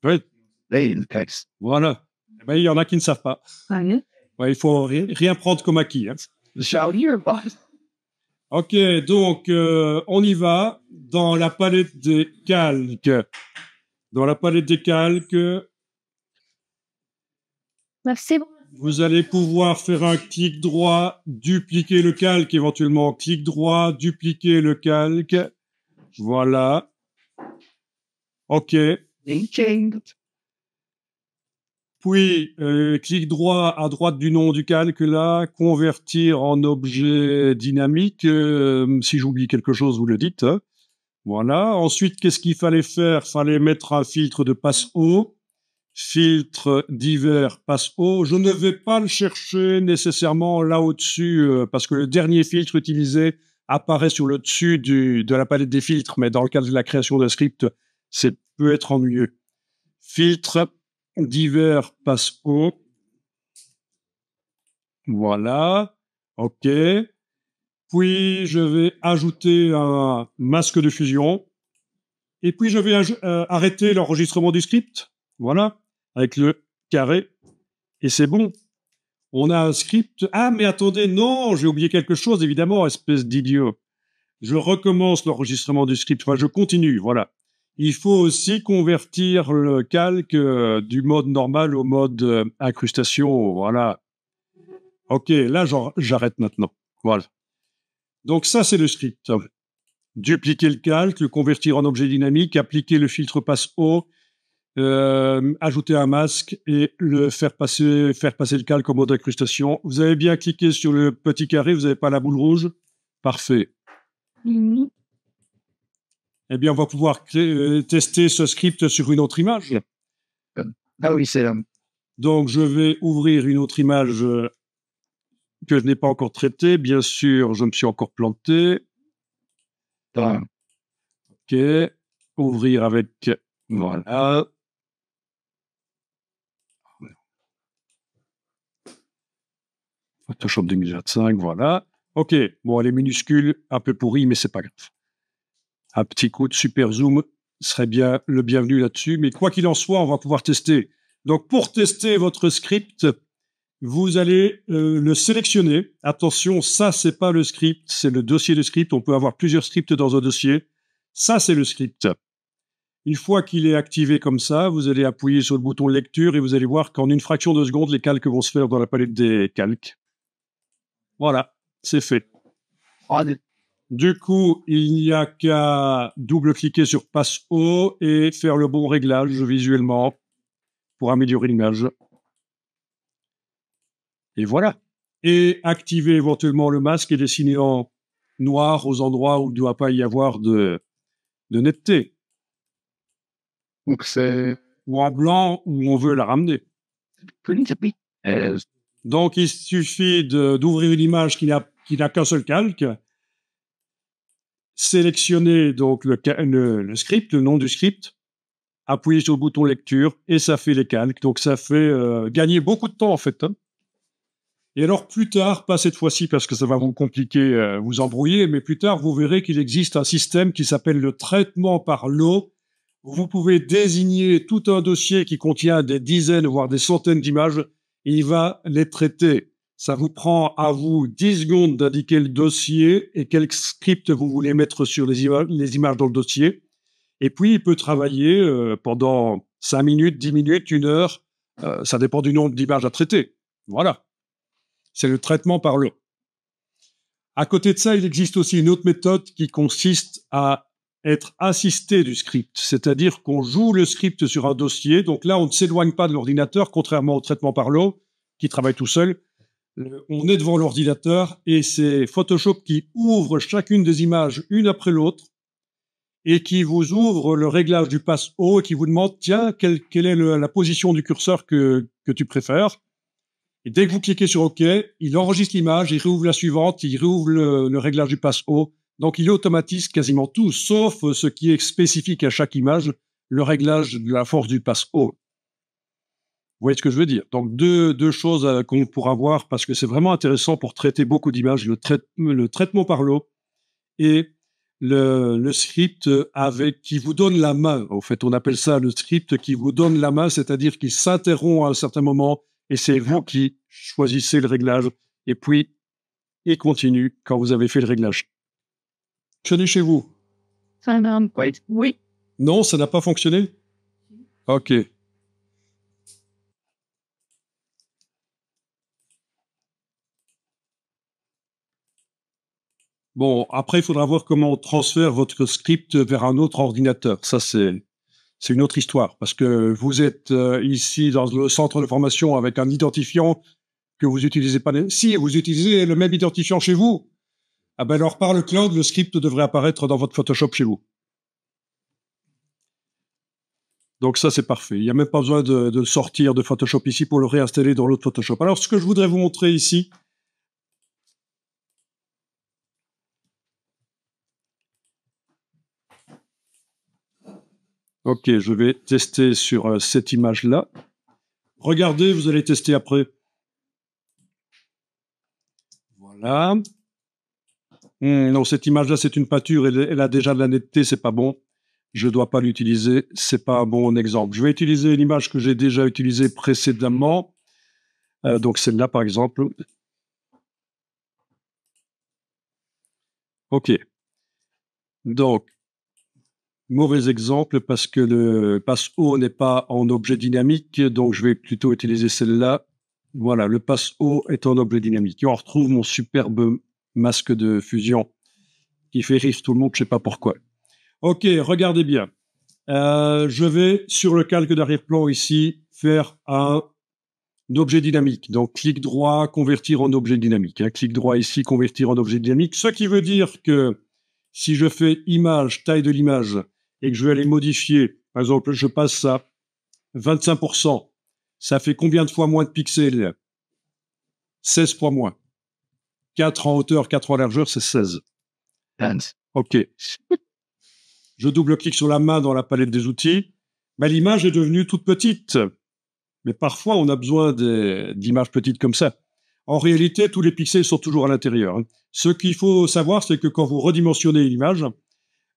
Ouais. Là, il y a une taxe. Voilà. Ben, il y en a qui ne savent pas. Ouais, il faut rien prendre comme acquis. Ok, donc on y va dans la palette des calques. Dans la palette des calques, Merci. vous allez pouvoir faire un clic droit, dupliquer le calque, éventuellement clic droit, dupliquer le calque. Voilà. Ok. Puis, clic droit à droite du nom du calque, là, convertir en objet dynamique. Si j'oublie quelque chose, vous le dites. Hein. Voilà. Ensuite, qu'est-ce qu'il fallait faire? Fallait mettre un filtre de passe haut. Filtre divers passe haut. Je ne vais pas le chercher nécessairement là au-dessus, parce que le dernier filtre utilisé apparaît sur le dessus de la palette des filtres, mais dans le cas de la création d'un script, c'est peut être ennuyeux. Filtre divers passe haut. Voilà. OK. Puis, je vais ajouter un masque de fusion. Et puis, je vais arrêter l'enregistrement du script. Voilà. Avec le carré. Et c'est bon. On a un script. Ah, mais attendez, non, j'ai oublié quelque chose, évidemment, espèce d'idiot. Je recommence l'enregistrement du script. Enfin, je continue, voilà. Il faut aussi convertir le calque du mode normal au mode incrustation. Voilà. OK, là, j'arrête maintenant. Voilà. Donc ça, c'est le script. Dupliquer le calque, le convertir en objet dynamique, appliquer le filtre passe haut, ajouter un masque et faire passer le calque en mode incrustation. Vous avez bien cliqué sur le petit carré, vous n'avez pas la boule rouge. Parfait. Mhm. Eh bien, on va pouvoir tester ce script sur une autre image. Ah oui, c'est là. Donc, je vais ouvrir une autre image que je n'ai pas encore traitée. Bien sûr, je me suis encore planté. Ah, OK. Ouvrir avec... Voilà. Photoshop 2025, voilà. OK. Bon, elle est minuscule, un peu pourrie, mais c'est pas grave. Un petit coup de super zoom serait bien le bienvenu là-dessus. Mais quoi qu'il en soit, on va pouvoir tester. Donc, pour tester votre script, vous allez le sélectionner. Attention, ça, c'est pas le script, c'est le dossier de script. On peut avoir plusieurs scripts dans un dossier. Ça, c'est le script. Une fois qu'il est activé comme ça, vous allez appuyer sur le bouton lecture et vous allez voir qu'en une fraction de seconde, les calques vont se faire dans la palette des calques. Voilà, c'est fait. ah, Du coup, il n'y a qu'à double-cliquer sur Passe haut et faire le bon réglage visuellement pour améliorer l'image. Et voilà. Et activer éventuellement le masque et dessiner en noir aux endroits où il ne doit pas y avoir de netteté. donc c'est Ou en blanc où on veut la ramener. euh, Donc, il suffit d'ouvrir une image qui n'a qu'un seul calque, sélectionner donc le script, le nom du script, appuyer sur le bouton lecture et ça fait les calques. Donc, ça fait gagner beaucoup de temps en fait. Hein. Et alors, plus tard, pas cette fois-ci parce que ça va vous compliquer, vous embrouiller, mais plus tard, vous verrez qu'il existe un système qui s'appelle le traitement par l'eau. Vous pouvez désigner tout un dossier qui contient des dizaines, voire des centaines d'images, et il va les traiter. Ça vous prend à vous 10 secondes d'indiquer le dossier et quel script vous voulez mettre sur les images dans le dossier. Et puis, il peut travailler pendant 5 minutes, 10 minutes, 1 heure. Ça dépend du nombre d'images à traiter. Voilà. C'est le traitement par l'eau. À côté de ça, il existe aussi une autre méthode qui consiste à être assisté du script, c'est-à-dire qu'on joue le script sur un dossier. Donc là, on ne s'éloigne pas de l'ordinateur, contrairement au traitement par l'eau, qui travaille tout seul. On est devant l'ordinateur et c'est Photoshop qui ouvre chacune des images une après l'autre et qui vous ouvre le réglage du passe haut et qui vous demande, tiens, quelle est la position du curseur que tu préfères. Et dès que vous cliquez sur OK, il enregistre l'image, il réouvre la suivante, il réouvre le réglage du passe haut. Donc, il automatise quasiment tout, sauf ce qui est spécifique à chaque image, le réglage de la force du passe haut. Vous voyez ce que je veux dire? Donc, deux choses qu'on pourra voir parce que c'est vraiment intéressant pour traiter beaucoup d'images, le traitement par l'eau et le script qui vous donne la main. En fait, on appelle ça le script qui vous donne la main, c'est-à-dire qu'il s'interrompt à un certain moment et c'est vous qui choisissez le réglage. Et puis, il continue quand vous avez fait le réglage. Fonctionnez chez vous? oui. Non, ça n'a pas fonctionné? OK. Bon, après, il faudra voir comment on transfère votre script vers un autre ordinateur. Ça, c'est une autre histoire, parce que vous êtes ici dans le centre de formation avec un identifiant que vous utilisez pas. Si vous utilisez le même identifiant chez vous, ah ben alors par le cloud, le script devrait apparaître dans votre Photoshop chez vous. Donc ça, c'est parfait. Il n'y a même pas besoin de sortir de Photoshop ici pour le réinstaller dans l'autre Photoshop. Alors, ce que je voudrais vous montrer ici, OK, je vais tester sur cette image-là. Regardez, vous allez tester après. Voilà. Non, cette image-là, c'est une pâture, elle a déjà de la netteté, c'est pas bon. Je dois pas l'utiliser, c'est pas un bon exemple. Je vais utiliser l'image que j'ai déjà utilisée précédemment. Donc celle-là, par exemple. OK. Donc, mauvais exemple parce que le passe haut n'est pas en objet dynamique, donc je vais plutôt utiliser celle-là. Voilà, le passe haut est en objet dynamique. Et on retrouve mon superbe masque de fusion qui fait rire tout le monde, je sais pas pourquoi. OK, regardez bien. Je vais sur le calque d'arrière-plan ici faire un objet dynamique. Donc clic droit, convertir en objet dynamique. Clic droit ici, convertir en objet dynamique. Ce qui veut dire que Si je fais image, taille de l'image, et que je vais aller modifier, par exemple, je passe à 25%, ça fait combien de fois moins de pixels? 16 fois moins. 4 en hauteur, 4 en largeur, c'est 16. OK. Je double-clique sur la main dans la palette des outils. Ben, l'image est devenue toute petite. Mais parfois, on a besoin d'images petites comme ça. En réalité, tous les pixels sont toujours à l'intérieur. Ce qu'il faut savoir, c'est que quand vous redimensionnez l'image,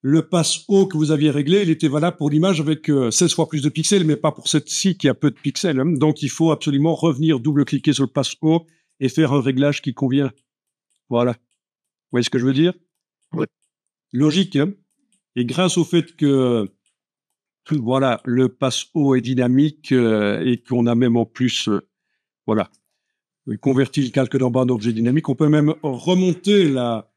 le passe haut que vous aviez réglé, il était valable pour l'image avec 16 fois plus de pixels, mais pas pour cette-ci qui a peu de pixels. Donc, il faut absolument revenir double-cliquer sur le passe haut et faire un réglage qui convient. Voilà. Vous voyez ce que je veux dire? Oui. Logique, hein? Et grâce au fait que voilà, le passe haut est dynamique et qu'on a même en plus, voilà, converti le calque d'en bas en objet dynamique, on peut même remonter la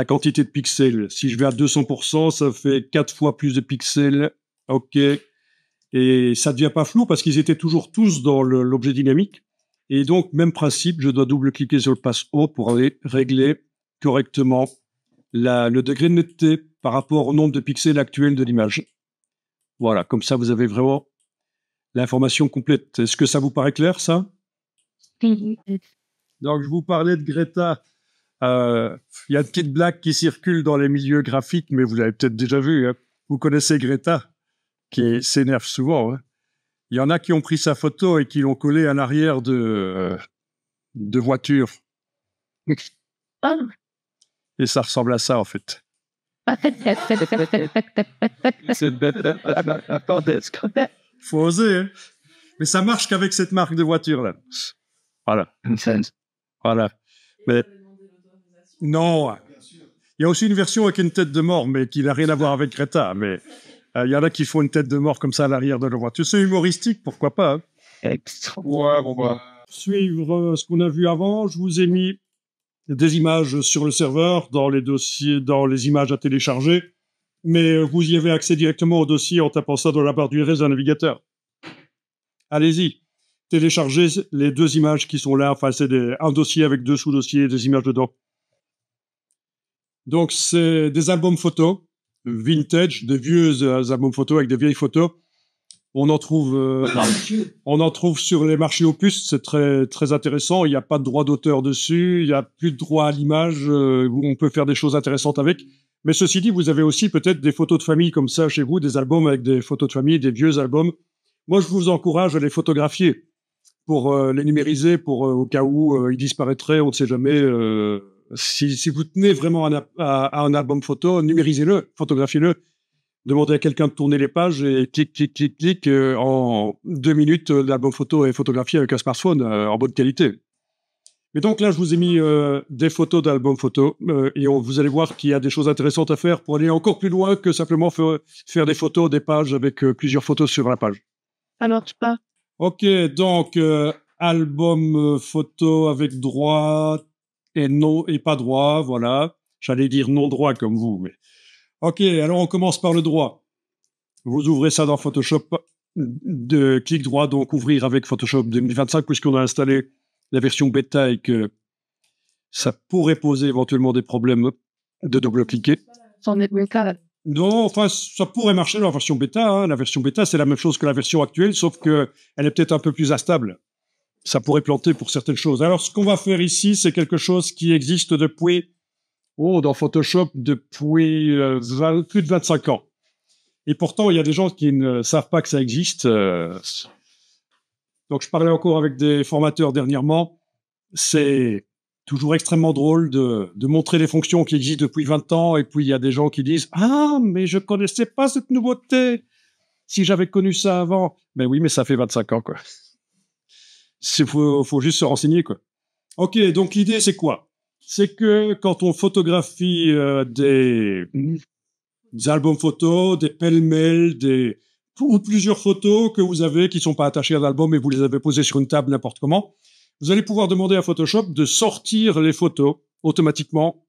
quantité de pixels. Si je vais à 200%, ça fait 4 fois plus de pixels. OK. Et ça devient pas flou parce qu'ils étaient toujours tous dans l'objet dynamique. Et donc, même principe, je dois double-cliquer sur le passe haut pour aller régler correctement le degré de netteté par rapport au nombre de pixels actuels de l'image. Voilà, comme ça, vous avez vraiment l'information complète. Est-ce que ça vous paraît clair, ça? Donc, je vous parlais de Greta. Il y a une petite blague qui circule dans les milieux graphiques, mais vous l'avez peut-être déjà vu. Hein. Vous connaissez Greta, qui s'énerve souvent. Hein. Il y en a qui ont pris sa photo et qui l'ont collée à l'arrière de voiture. Et ça ressemble à ça, en fait. Faut oser, hein. Mais ça marche qu'avec cette marque de voiture-là. Voilà. Voilà. Mais non. Il y a aussi une version avec une tête de mort, mais qui n'a rien à voir avec Greta. Mais il y en a qui font une tête de mort comme ça à l'arrière de la voiture. C'est humoristique, pourquoi pas. Hein. Ouais, bon, bah. Suivre ce qu'on a vu avant, je vous ai mis des images sur le serveur, dans les dossiers, dans les images à télécharger, mais vous y avez accès directement au dossier en tapant ça dans la barre d'URL d'un navigateur. Allez-y, téléchargez les deux images qui sont là, enfin c'est un dossier avec deux sous-dossiers, des images dedans. Donc c'est des albums photos, vintage, des vieux albums photos avec des vieilles photos. On en trouve sur les marchés aux puces, c'est très très intéressant. Il n'y a pas de droit d'auteur dessus, il n'y a plus de droit à l'image. On peut faire des choses intéressantes avec. Mais ceci dit, vous avez aussi peut-être des photos de famille comme ça chez vous, des albums avec des photos de famille, des vieux albums. Moi, je vous encourage à les photographier pour les numériser, pour au cas où ils disparaîtraient. On ne sait jamais. Si vous tenez vraiment à un album photo, numérisez-le, photographiez-le. Demandez à quelqu'un de tourner les pages et clic, en 2 minutes, l'album photo est photographié avec un smartphone en bonne qualité. Mais donc là, je vous ai mis des photos d'albums photo et vous allez voir qu'il y a des choses intéressantes à faire pour aller encore plus loin que simplement faire des photos, des pages avec plusieurs photos sur la page. Ça marche pas. Ok, donc album photo avec droit et non et pas droit, voilà. J'allais dire non droit comme vous, mais... Ok, alors on commence par le droit. Vous ouvrez ça dans Photoshop, clic droit, donc ouvrir avec Photoshop 2025, puisqu'on a installé la version bêta et que ça pourrait poser éventuellement des problèmes de double-cliquer. Non, enfin, ça pourrait marcher dans la version bêta. Hein. La version bêta, c'est la même chose que la version actuelle, sauf que elle est peut-être un peu plus instable. Ça pourrait planter pour certaines choses. Alors, ce qu'on va faire ici, c'est quelque chose qui existe depuis... dans Photoshop depuis plus de 25 ans. Et pourtant, il y a des gens qui ne savent pas que ça existe. Donc, je parlais encore avec des formateurs dernièrement. C'est toujours extrêmement drôle de montrer les fonctions qui existent depuis 20 ans. Et puis, il y a des gens qui disent « Ah, mais je connaissais pas cette nouveauté. Si j'avais connu ça avant. » Ben oui, mais ça fait 25 ans, quoi. Faut juste se renseigner, quoi. Ok, donc l'idée, c'est quoi? C'est que quand on photographie des albums photos, des pêle-mêle, ou plusieurs photos que vous avez qui sont pas attachées à l'album et vous les avez posées sur une table n'importe comment, vous allez pouvoir demander à Photoshop de sortir les photos automatiquement.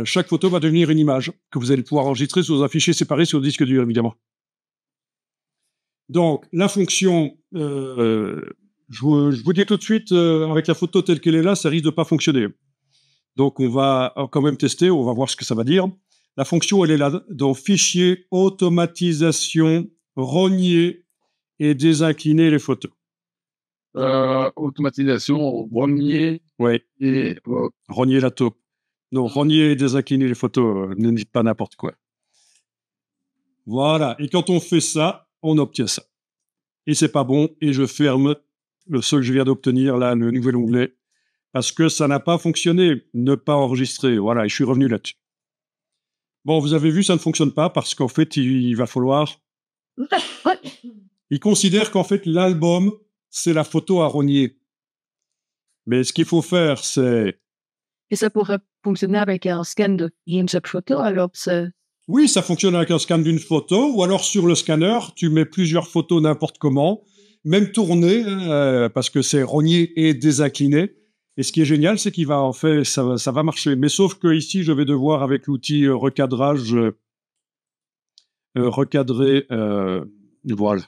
Chaque photo va devenir une image que vous allez pouvoir enregistrer sur un fichier séparé sur le disque dur, évidemment. Donc, la fonction... je vous dis tout de suite, avec la photo telle qu'elle est là, ça risque de pas fonctionner. Donc, on va quand même tester, on va voir ce que ça va dire. La fonction, elle est là, dans Fichier, Automatisation, rogner et désincliner les photos. Automatisation, rogner Oui, et rogner la taupe. Non, rogner et désincliner les photos, ne dites pas n'importe quoi. Voilà, et quand on fait ça, on obtient ça. Et c'est pas bon, et je ferme ce que je viens d'obtenir, là, le nouvel onglet, parce que ça n'a pas fonctionné, ne pas enregistrer. Voilà, et je suis revenu là-dessus. Bon, vous avez vu, ça ne fonctionne pas, parce qu'en fait, il va falloir... Il considère qu'en fait, l'album, c'est la photo à rogner. Mais ce qu'il faut faire, c'est... Et ça pourrait fonctionner avec un scan de une seule photo, alors c'est... Oui, ça fonctionne avec un scan d'une photo, ou alors sur le scanner, tu mets plusieurs photos n'importe comment, même tournées, parce que c'est rogner et désincliner. Et ce qui est génial, c'est qu'il va en fait, ça va marcher. Mais sauf que ici, je vais devoir avec l'outil recadrage recadrer. Voilà.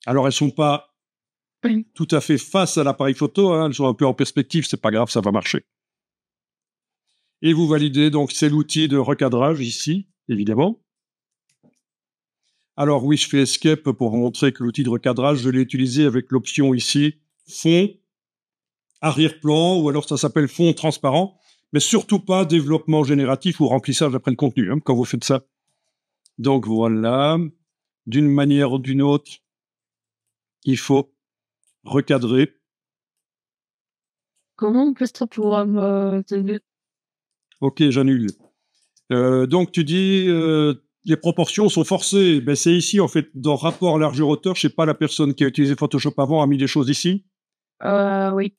Alors elles sont pas tout à fait face à l'appareil photo, hein, elles sont un peu en perspective. C'est pas grave, ça va marcher. Et vous validez donc c'est l'outil de recadrage ici, évidemment. Alors oui, je fais Escape pour vous montrer que l'outil de recadrage, je l'ai utilisé avec l'option ici, fond, arrière-plan, ou alors ça s'appelle fond transparent, mais surtout pas développement génératif ou remplissage après le contenu, hein, quand vous faites ça. Donc voilà, d'une manière ou d'une autre, il faut recadrer. Comment on peut se pour Ok, j'annule. Donc tu dis... les proportions sont forcées. Ben, c'est ici, en fait, dans rapport largeur-hauteur, je sais pas, la personne qui a utilisé Photoshop avant a mis des choses ici. oui.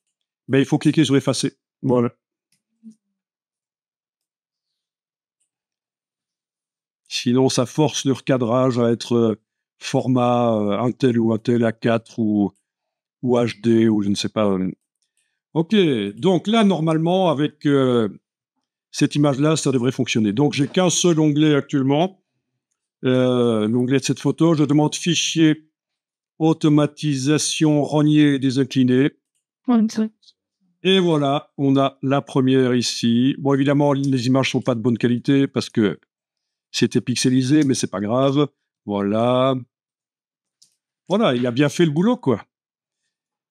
Ben, il faut cliquer sur effacer. Voilà. Sinon, ça force le recadrage à être format un tel ou un tel A4 ou HD ou je ne sais pas. Ok, donc là, normalement, avec cette image-là, ça devrait fonctionner. Donc, j'ai qu'un seul onglet actuellement. L'onglet de cette photo, je demande fichier, automatisation, rogner et désincliner. Et voilà, on a la première ici. Bon, évidemment, les images sont pas de bonne qualité parce que c'était pixelisé, mais c'est pas grave. Voilà. Voilà, il a bien fait le boulot, quoi.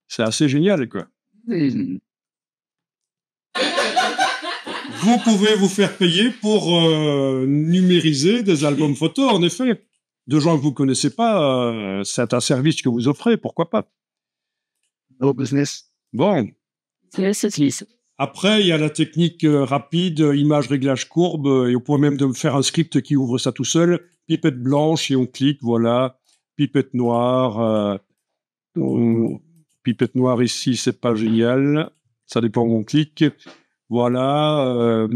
C'est assez génial, quoi. Vous pouvez vous faire payer pour numériser des albums photos, en effet. De gens que vous connaissez pas, c'est un service que vous offrez, pourquoi pas. no business. Bon. Après, il y a la technique rapide, image réglage courbe, et on pourrait même faire un script qui ouvre ça tout seul. Pipette blanche et on clique, voilà. Pipette noire. Pipette noire ici, c'est pas génial. Ça dépend où on clique. Voilà,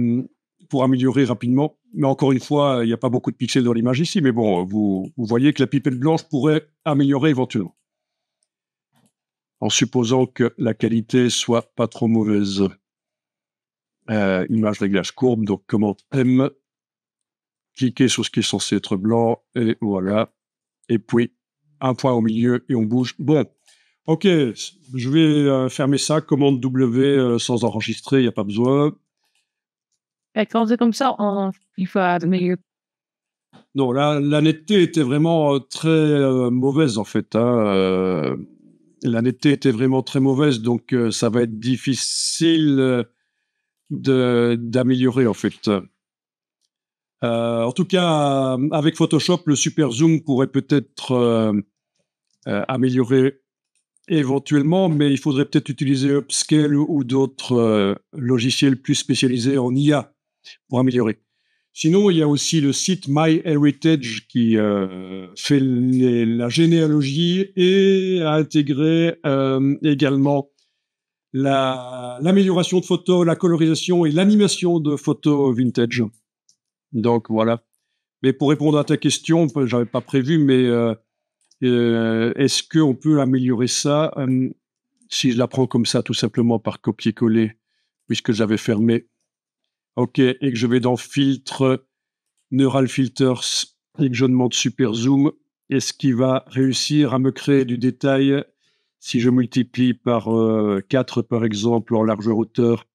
pour améliorer rapidement. Mais encore une fois, il n'y a pas beaucoup de pixels dans l'image ici, mais bon, vous voyez que la pipette blanche pourrait améliorer éventuellement. En supposant que la qualité soit pas trop mauvaise. Image réglage courbe, donc commande M, cliquez sur ce qui est censé être blanc, et voilà. Et puis, un point au milieu, et on bouge. Bon, ok, je vais fermer ça, commande W sans enregistrer, il n'y a pas besoin. Et quand c'est comme ça, il faut améliorer. Non, la netteté était vraiment très mauvaise, en fait. Hein. La netteté était vraiment très mauvaise, donc ça va être difficile d'améliorer, en fait. En tout cas, avec Photoshop, le super zoom pourrait peut-être améliorer éventuellement, mais il faudrait peut-être utiliser Upscale ou d'autres logiciels plus spécialisés en IA pour améliorer. Sinon, il y a aussi le site MyHeritage qui fait la généalogie et a intégré également l'amélioration de photos, la colorisation et l'animation de photos vintage. Donc voilà. Mais pour répondre à ta question, j'avais pas prévu, mais est-ce qu'on peut améliorer ça si je la prends comme ça, tout simplement par copier-coller, puisque j'avais fermé. Ok, et que je vais dans Filtre, Neural Filters, et que je demande Super Zoom, est-ce qu'il va réussir à me créer du détail si je multiplie par 4, par exemple, en largeur-hauteur?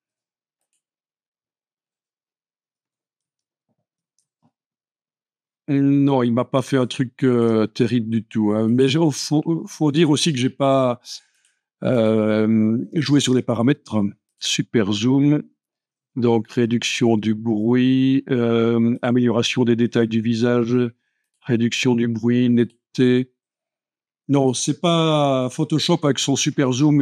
Non, il m'a pas fait un truc terrible du tout, hein. Mais faut dire aussi que j'ai pas joué sur les paramètres. Super zoom, donc réduction du bruit, amélioration des détails du visage, réduction du bruit, netteté. Non, c'est pas Photoshop avec son super zoom.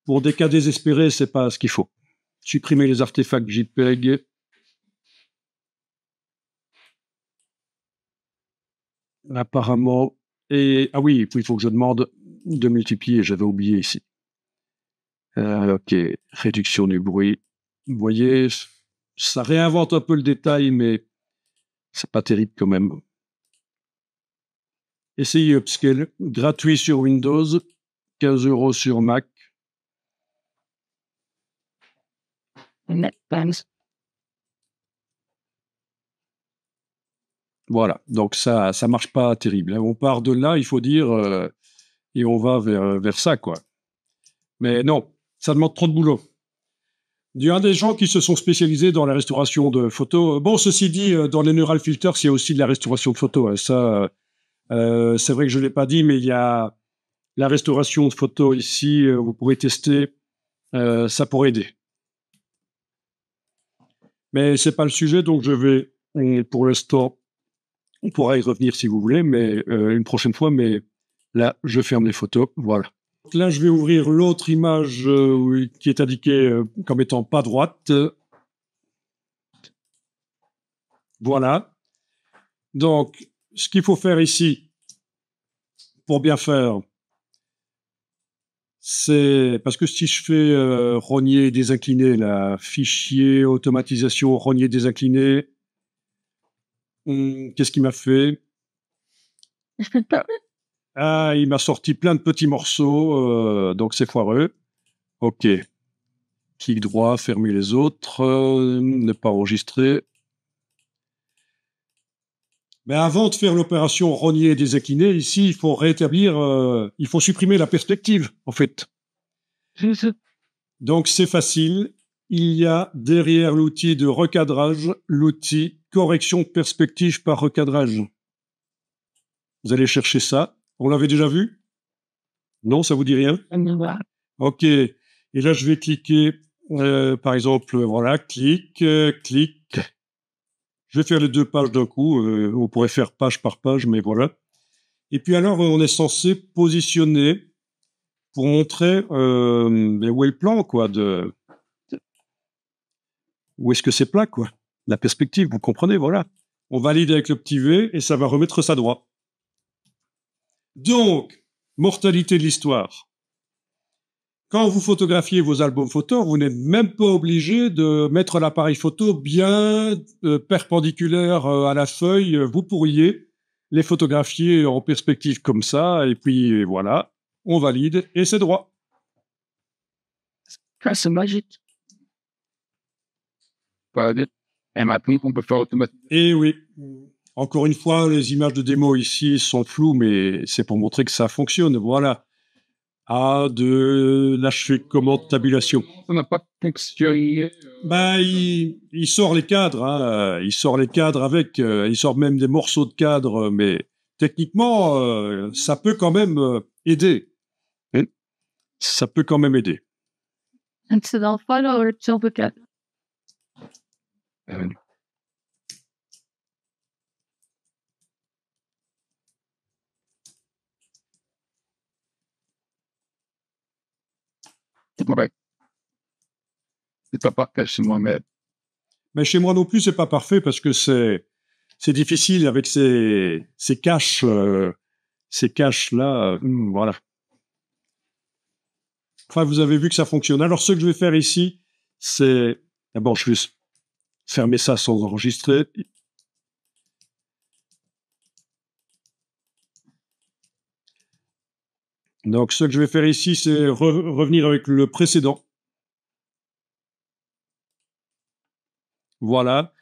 Pour des cas désespérés, c'est pas ce qu'il faut. Supprimer les artefacts JPEG. Apparemment. Et, ah oui, il faut que je demande de multiplier, j'avais oublié ici. Ok, réduction du bruit. Vous voyez, ça réinvente un peu le détail, mais c'est pas terrible quand même. Essayez Upscale, gratuit sur Windows, 15 € sur Mac. Voilà, donc ça marche pas terrible, hein. On part de là, il faut dire, et on va vers ça, quoi. Mais non, ça demande trop de boulot. Il y a des gens qui se sont spécialisés dans la restauration de photos. Bon, ceci dit, dans les neural filters, il y a aussi de la restauration de photos, hein. Ça, c'est vrai que je l'ai pas dit, mais il y a la restauration de photos ici. Vous pourrez tester, ça pourrait aider. Mais c'est pas le sujet, donc je vais, pour l'instant, on pourra y revenir si vous voulez, mais une prochaine fois. Mais là, je ferme les photos. Voilà. Donc là, je vais ouvrir l'autre image qui est indiquée comme étant pas droite. Voilà. Donc, ce qu'il faut faire ici, pour bien faire, c'est parce que si je fais rogner et désincliner, la fichier automatisation rogner désincliner, qu'est-ce qu'il m'a fait? Ah, il m'a sorti plein de petits morceaux, donc c'est foireux. Ok. Clic droit, fermer les autres, ne pas enregistrer. Mais avant de faire l'opération rogner et désincliner, ici, il faut rétablir, il faut supprimer la perspective, en fait. Donc c'est facile. Il y a derrière l'outil de recadrage, l'outil correction de perspective par recadrage. Vous allez chercher ça. On l'avait déjà vu? Non, ça vous dit rien? Ok. Et là, je vais cliquer, par exemple, voilà, clic. Je vais faire les deux pages d'un coup. On pourrait faire page par page, mais voilà. Et puis alors, on est censé positionner pour montrer où est le plan, quoi, où est-ce que c'est plat, quoi. La perspective, vous comprenez, voilà. On valide avec le petit V et ça va remettre ça droit. Donc, mortalité de l'histoire. Quand vous photographiez vos albums photos, vous n'êtes même pas obligé de mettre l'appareil photo bien perpendiculaire à la feuille. Vous pourriez les photographier en perspective comme ça, et puis voilà, on valide et c'est droit. C'est magique. Voilà. Et maintenant, on peut faire automatiquement. Et oui, encore une fois, les images de démo ici sont floues, mais c'est pour montrer que ça fonctionne. Voilà. Là, je fais commande tabulation. Ça n'a pas fonctionné. Ben, il sort les cadres, hein. Il sort les cadres avec, il sort même des morceaux de cadres, mais techniquement, ça peut quand même aider. Ça peut quand même aider. C'est dans le file sur le cadre. C'est pas parfait chez moi, mais Mais chez moi non plus, c'est pas parfait parce que c'est difficile avec ces caches là. Voilà. Enfin, vous avez vu que ça fonctionne. Alors, ce que je vais faire ici, c'est d'abord, je vais fermer ça sans enregistrer. Donc, ce que je vais faire ici, c'est revenir avec le précédent. Voilà.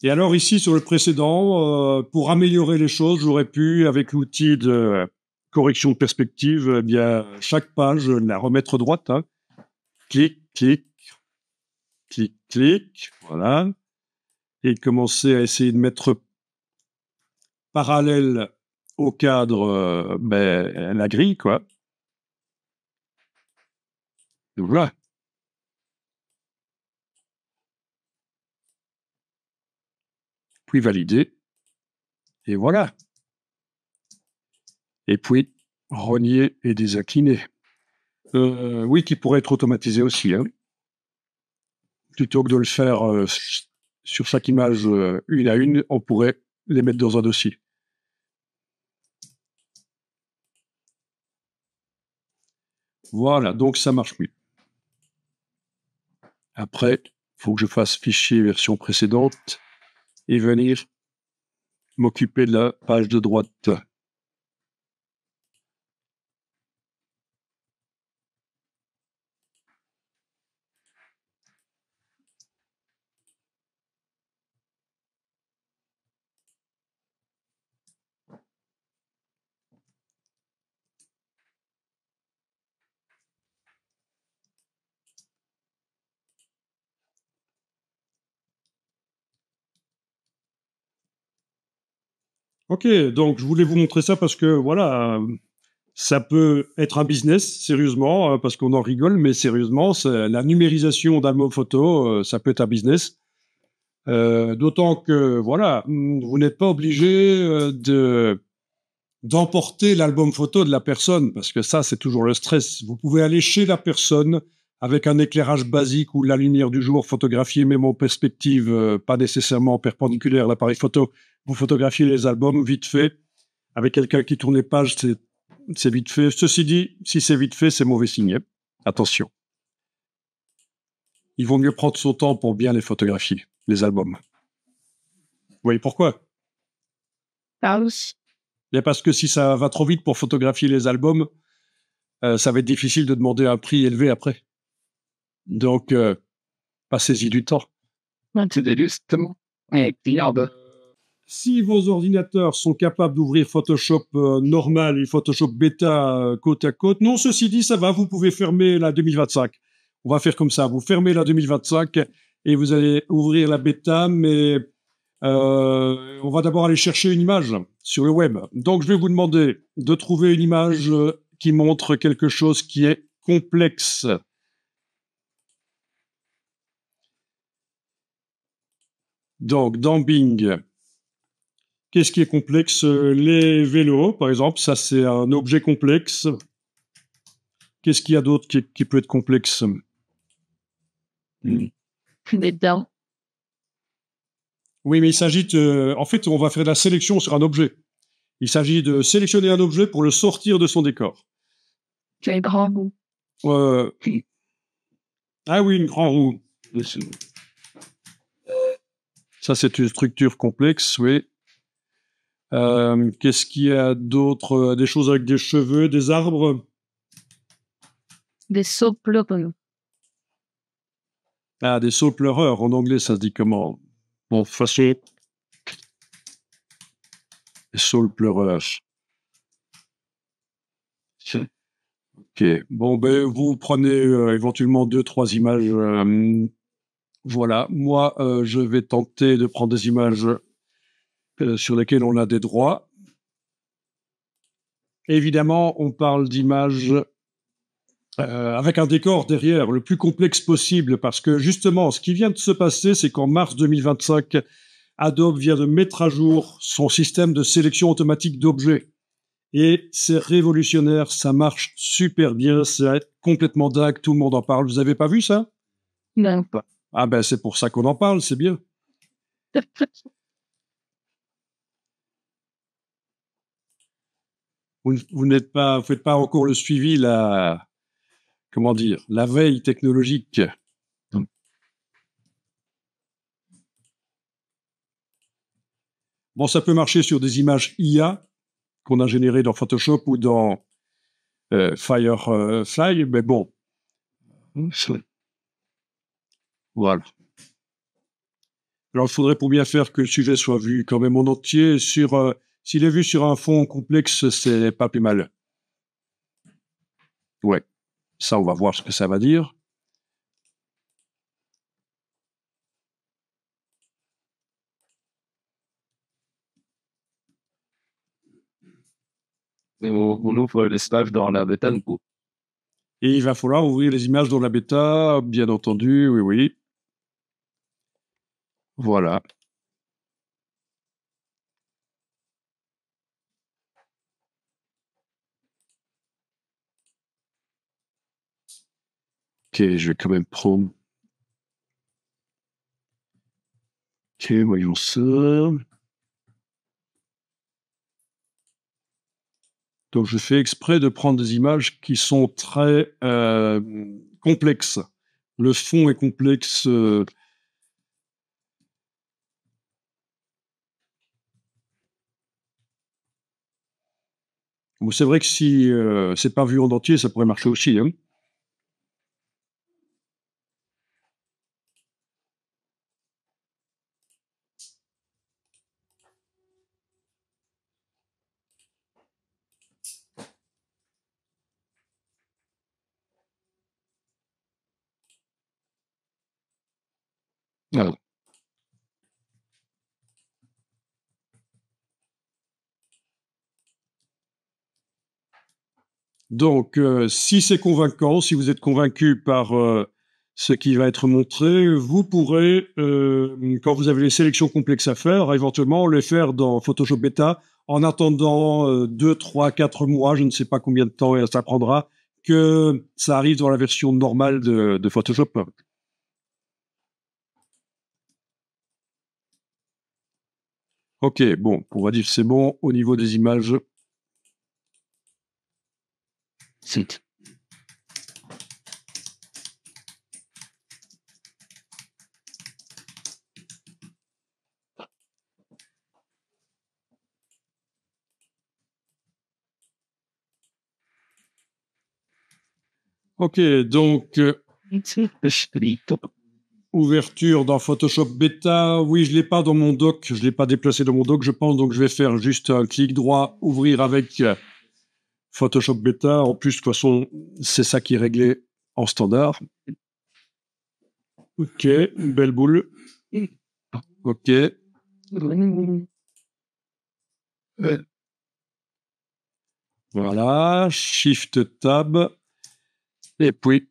Et alors ici, sur le précédent, pour améliorer les choses, j'aurais pu, avec l'outil de correction de perspective, eh bien, chaque page, la remettre droite, hein. Clic, clic, clic, clic, voilà. et commencer à essayer de mettre parallèle au cadre la grille, quoi. Donc, voilà. Puis valider. Et voilà. Et puis, renier et désincliner. Oui, qui pourrait être automatisé aussi, hein. Plutôt que de le faire sur chaque image une à une, on pourrait les mettre dans un dossier. Voilà, donc ça marche mieux. Après, il faut que je fasse fichier version précédente et venir m'occuper de la page de droite. Ok, donc je voulais vous montrer ça parce que voilà, ça peut être un business, sérieusement, parce qu'on en rigole, mais sérieusement, la numérisation d'albums photo, ça peut être un business. D'autant que, voilà, vous n'êtes pas obligé d'emporter l'album photo de la personne, parce que ça, c'est toujours le stress. Vous pouvez aller chez la personne avec un éclairage basique ou la lumière du jour, photographier même en perspective, pas nécessairement perpendiculaire à l'appareil photo. Vous photographiez les albums vite fait. Avec quelqu'un qui tourne les pages, c'est vite fait. Ceci dit, si c'est vite fait, c'est mauvais signe. Attention. Il vaut mieux prendre son temps pour bien les photographier, les albums. Vous voyez pourquoi? Ah oui. Bien parce que si ça va trop vite pour photographier les albums, ça va être difficile de demander un prix élevé après. Donc, passez-y du temps. C'est justement. Et regarde. Si vos ordinateurs sont capables d'ouvrir Photoshop normal et Photoshop bêta côte à côte, non, ceci dit, ça va, vous pouvez fermer la 2025. On va faire comme ça, vous fermez la 2025 et vous allez ouvrir la bêta, mais on va d'abord aller chercher une image sur le web. Donc, je vais vous demander de trouver une image qui montre quelque chose qui est complexe. Donc, dans Bing, qu'est-ce qui est complexe? Les vélos, par exemple, ça c'est un objet complexe. Qu'est-ce qu'il y a d'autre qui peut être complexe? Les dents. Oui, mais il s'agit de... En fait, on va faire de la sélection sur un objet. Il s'agit de sélectionner un objet pour le sortir de son décor. Les grands bouts. Ah oui, une grande roue. Ça, c'est une structure complexe, oui. Qu'est-ce qu'il y a d'autre? Des choses avec des cheveux, des arbres? Des sauts pleureux. Ah, des sauts pleureurs. En anglais, ça se dit comment? Bon, de toute façon, des sauts pleureurs. Ok. Bon, ben, vous prenez éventuellement 2-3 images. Voilà. Moi, je vais tenter de prendre des images sur lesquelles on a des droits. Évidemment, on parle d'images avec un décor derrière le plus complexe possible parce que justement, ce qui vient de se passer, c'est qu'en mars 2025, Adobe vient de mettre à jour son système de sélection automatique d'objets. Et c'est révolutionnaire, ça marche super bien, c'est complètement dingue, tout le monde en parle. Vous avez pas vu ça? Non. Ah ben c'est pour ça qu'on en parle, c'est bien. Vous n'êtes pas, vous faites pas encore le suivi, comment dire, la veille technologique. Bon, ça peut marcher sur des images IA qu'on a générées dans Photoshop ou dans Firefly, mais bon. Voilà. Alors, il faudrait pour bien faire que le sujet soit vu quand même en entier. S'il est vu sur un fond complexe, c'est pas plus mal. Ouais. Ça, on va voir ce que ça va dire. Mais on ouvre l'espace dans la bêta, du coup. Et il va falloir ouvrir les images dans la bêta, bien entendu, oui, oui. Voilà. Ok, je vais quand même prendre... Ok, voyons ça. Donc, je fais exprès de prendre des images qui sont très complexes. Le fond est complexe. Bon, c'est vrai que si c'est pas vu en entier, ça pourrait marcher aussi, hein. Ah. Donc, si c'est convaincant, si vous êtes convaincu par ce qui va être montré, vous pourrez, quand vous avez les sélections complexes à faire, éventuellement les faire dans Photoshop Beta en attendant 2, 3, 4 mois, je ne sais pas combien de temps ça prendra, que ça arrive dans la version normale de Photoshop. Ok, bon, on va dire que c'est bon au niveau des images. C'est. Ok, donc ouverture dans Photoshop Beta. Oui, je l'ai pas dans mon doc, je l'ai pas déplacé dans mon doc, je pense, donc je vais faire juste un clic droit, ouvrir avec Photoshop Beta. En plus, de toute façon, c'est ça qui est réglé en standard. Ok, une belle boule. Ok. Voilà, Shift Tab. Et puis,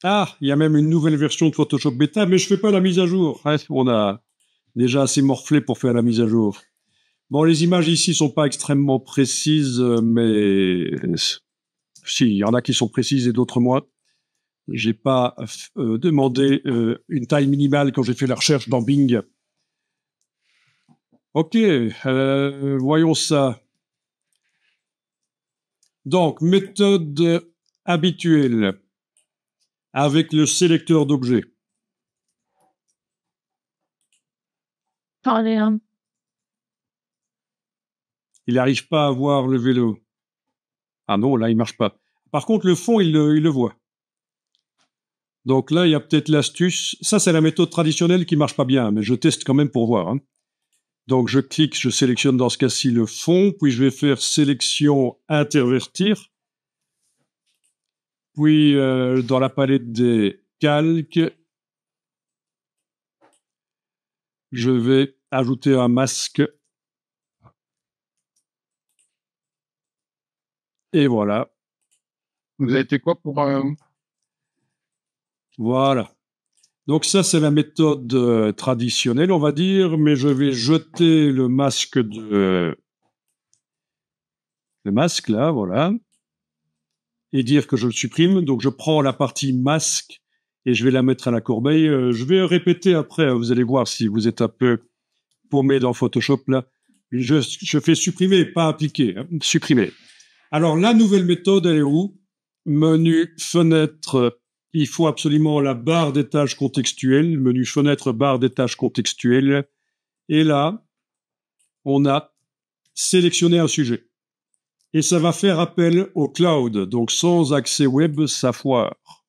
ah, il y a même une nouvelle version de Photoshop Beta, mais je fais pas la mise à jour. Ouais, on a déjà assez morflé pour faire la mise à jour. Bon, les images ici sont pas extrêmement précises, mais si, il y en a qui sont précises et d'autres moins. J'ai pas demandé une taille minimale quand j'ai fait la recherche dans Bing. Ok, voyons ça. Donc, méthode habituelle avec le sélecteur d'objets. Parler un Il n'arrive pas à voir le vélo. Ah non, là, il marche pas. Par contre, le fond, il le voit. Donc là, il y a peut-être l'astuce. Ça, c'est la méthode traditionnelle qui marche pas bien, mais je teste quand même pour voir, hein. Donc, je clique, je sélectionne dans ce cas-ci le fond, puis je vais faire sélection intervertir. Puis, dans la palette des calques, je vais ajouter un masque. Et voilà. Vous avez fait quoi pour Voilà. Donc ça, c'est la méthode traditionnelle, on va dire, mais je vais jeter le masque le masque là, voilà, et dire que je le supprime. Donc je prends la partie masque et je vais la mettre à la corbeille. Je vais répéter après, vous allez voir si vous êtes un peu paumé dans Photoshop là. Je fais supprimer, pas appliquer, hein, supprimer. Alors la nouvelle méthode, elle est où? Menu, fenêtre, il faut absolument la barre des tâches contextuelles, menu fenêtre, barre des tâches contextuelles. Et là, on a sélectionné un sujet. Et ça va faire appel au cloud. Donc, sans accès web, ça foire.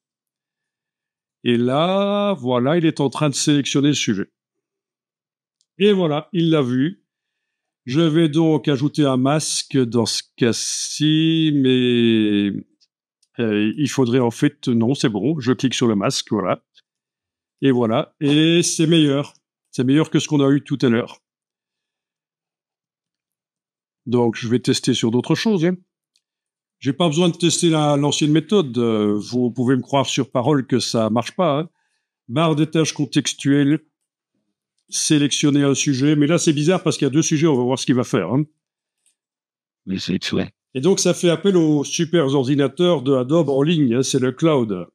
Et là, voilà, il est en train de sélectionner le sujet. Et voilà, il l'a vu. Je vais donc ajouter un masque dans ce cas-ci, mais il faudrait en fait... Non, c'est bon, je clique sur le masque, voilà. Et voilà, et c'est meilleur. C'est meilleur que ce qu'on a eu tout à l'heure. Donc, je vais tester sur d'autres choses, hein. J'ai pas besoin de tester l'ancienne méthode. Vous pouvez me croire sur parole que ça marche pas. Hein. Barre des tâches contextuelles, sélectionner un sujet. Mais là, c'est bizarre parce qu'il y a deux sujets. On va voir ce qu'il va faire. Hein. Mais c'est chouette. Et donc, ça fait appel aux super ordinateurs de Adobe en ligne. Hein, c'est le cloud.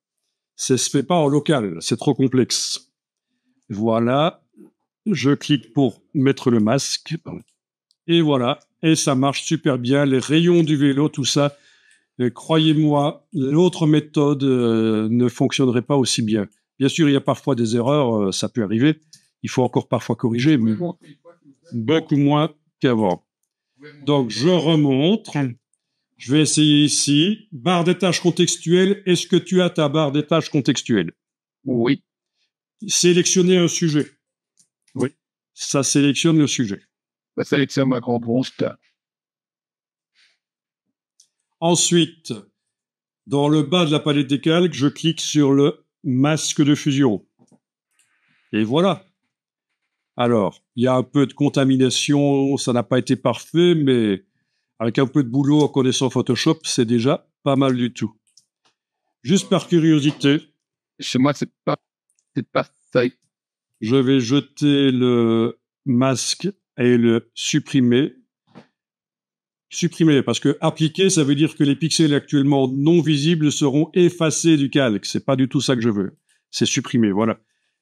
Ça se fait pas en local. C'est trop complexe. Voilà. Je clique pour mettre le masque. Et voilà. Et ça marche super bien. Les rayons du vélo, tout ça. Croyez-moi, l'autre méthode ne fonctionnerait pas aussi bien. Bien sûr, il y a parfois des erreurs, ça peut arriver. Il faut encore parfois corriger, mais beaucoup moins qu'avant. Donc, je remonte. Je vais essayer ici. Barre des tâches contextuelles. Est-ce que tu as ta barre des tâches contextuelles? Oui. Sélectionner un sujet. Oui. Ça sélectionne le sujet. Ça sélectionne ma composte. Ensuite, dans le bas de la palette des calques, je clique sur le masque de fusion. Et voilà. Alors, il y a un peu de contamination, ça n'a pas été parfait, mais avec un peu de boulot en connaissant Photoshop, c'est déjà pas mal du tout. Juste par curiosité, Chez moi, c'est pas ça. je vais jeter le masque et le supprimer. Supprimer, parce que appliquer, ça veut dire que les pixels actuellement non visibles seront effacés du calque. C'est pas du tout ça que je veux. C'est supprimer, voilà.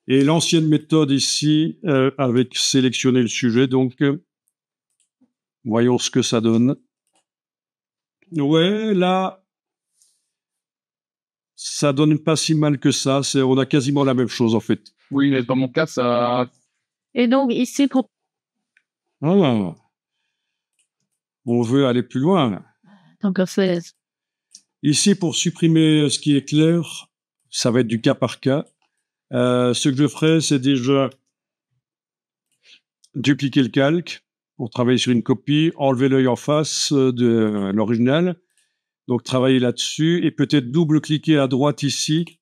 Et l'ancienne méthode ici, avec sélectionner le sujet, donc, voyons ce que ça donne. Ouais, là, ça donne pas si mal que ça. On a quasiment la même chose, en fait. Oui, mais dans mon cas, ça... Et donc, ici, pour... Ah, on veut aller plus loin, là. Donc, Ici, pour supprimer ce qui est clair, ça va être du cas par cas. Ce que je ferai, c'est déjà dupliquer le calque pour travailler sur une copie, enlever l'œil en face de l'original. Donc, travailler là-dessus et peut-être double-cliquer à droite ici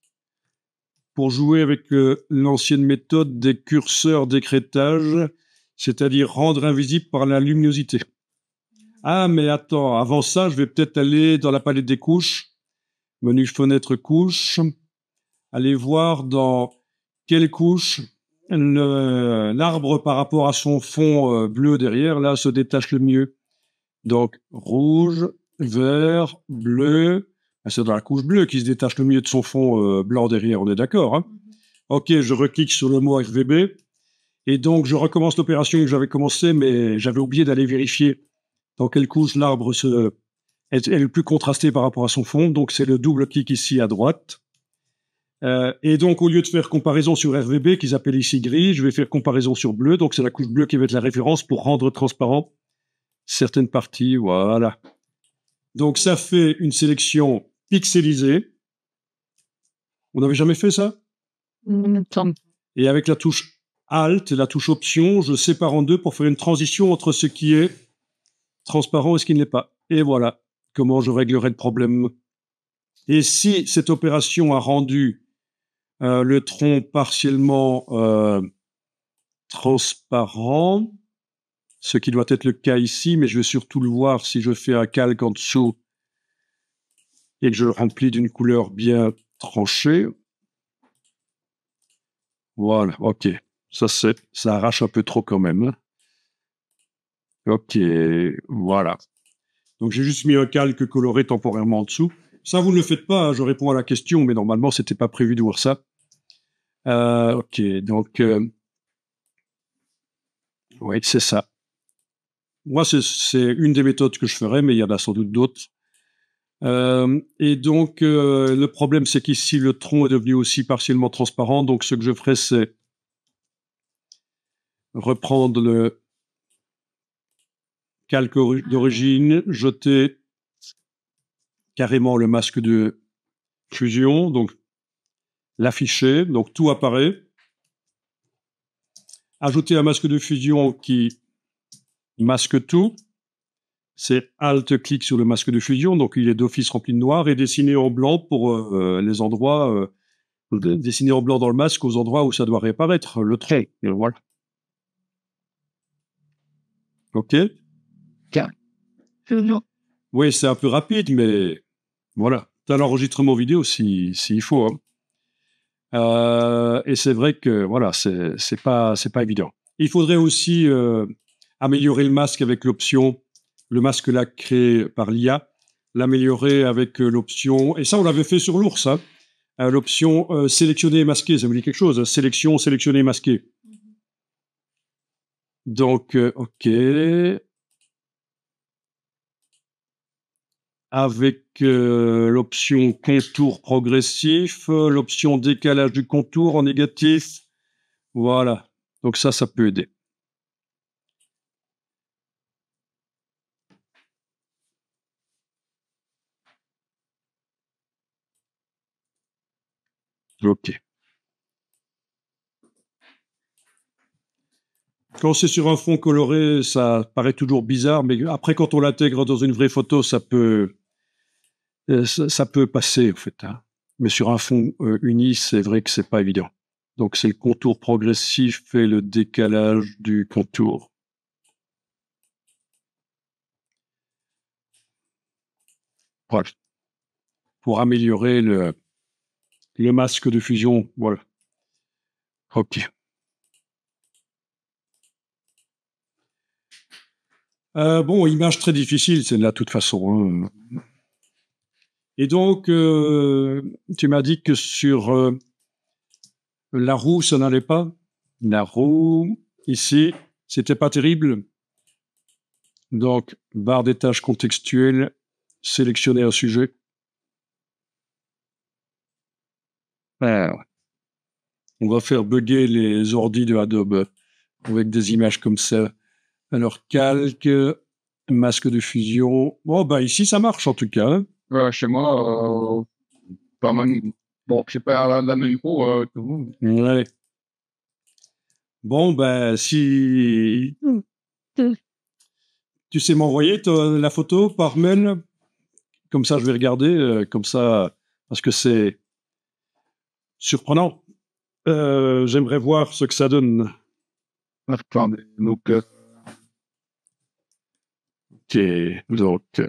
pour jouer avec l'ancienne méthode des curseurs d'écrêtage, c'est-à-dire rendre invisible par la luminosité. Ah, mais attends, avant ça, je vais peut-être aller dans la palette des couches, menu fenêtre couche, aller voir dans quelle couche l'arbre par rapport à son fond bleu derrière, là, se détache le mieux. Donc, rouge, vert, bleu, c'est dans la couche bleue qui se détache le mieux de son fond blanc derrière, on est d'accord, hein? Ok, je reclique sur le mot RVB, et donc je recommence l'opération que j'avais commencée, mais j'avais oublié d'aller vérifier dans quelle couche l'arbre est le plus contrasté par rapport à son fond, donc c'est le double clic ici à droite. Et donc, au lieu de faire comparaison sur RVB, qu'ils appellent ici gris, je vais faire comparaison sur bleu. Donc, c'est la couche bleue qui va être la référence pour rendre transparent certaines parties. Voilà. Donc, ça fait une sélection pixelisée. On n'avait jamais fait ça? Et avec la touche Alt et la touche Option, je sépare en deux pour faire une transition entre ce qui est transparent et ce qui ne l'est pas. Et voilà comment je réglerai le problème. Et si cette opération a rendu le tronc partiellement transparent, ce qui doit être le cas ici, mais je vais surtout le voir si je fais un calque en dessous et que je le remplis d'une couleur bien tranchée. Voilà, ok. Ça arrache un peu trop quand même. Ok, voilà. Donc j'ai juste mis un calque coloré temporairement en dessous. Ça, vous ne le faites pas, hein, je réponds à la question, mais normalement, c'était pas prévu de voir ça. Ok, donc oui, c'est ça. Moi, c'est une des méthodes que je ferais, mais il y en a sans doute d'autres. Et donc, le problème, c'est qu'ici, le tronc est devenu aussi partiellement transparent. Donc, ce que je ferais, c'est reprendre le calque d'origine, jeter carrément le masque de fusion, donc l'afficher, donc tout apparaît. Ajouter un masque de fusion qui masque tout. C'est Alt-clic sur le masque de fusion, donc il est d'office rempli de noir, et dessiner en blanc pour les endroits, dessiner en blanc dans le masque aux endroits où ça doit réapparaître, le trait. Et voilà. Ok. Oui, c'est un peu rapide, mais voilà. Tu as l'enregistrement vidéo s'il faut. Hein. Et c'est vrai que voilà, c'est pas évident. Il faudrait aussi améliorer le masque avec l'option, le masque là créé par l'IA, l'améliorer avec l'option, et ça on l'avait fait sur l'ours, hein, l'option sélectionner et masquer, ça vous dit quelque chose, hein, sélection, sélectionner et masquer. Donc, ok. Avec l'option contour progressif, l'option décalage du contour en négatif. Voilà. Donc ça peut aider. Ok. Quand c'est sur un fond coloré, ça paraît toujours bizarre, mais après, quand on l'intègre dans une vraie photo, ça peut passer, en fait. Hein. Mais sur un fond uni, c'est vrai que c'est pas évident. Donc, c'est le contour progressif et le décalage du contour. Voilà. Pour améliorer le masque de fusion. Voilà. Ok. Bon, image très difficile, c'est de la toute façon. Hein. Et donc, tu m'as dit que sur la roue, ça n'allait pas. La roue, ici, c'était pas terrible. Donc, barre des tâches contextuelles, sélectionner un sujet. Alors, on va faire bugger les ordis de Adobe avec des images comme ça. Alors, calque, masque de fusion. Bon, bah ici, ça marche en tout cas. Hein. Chez moi, pas mal. Bon, c'est pas la même micro, tout le monde. Ouais. Bon, ben, si tu sais m'envoyer la photo par mail, comme ça je vais regarder, comme ça, parce que c'est surprenant. J'aimerais voir ce que ça donne. Attendez, donc, Ok, donc.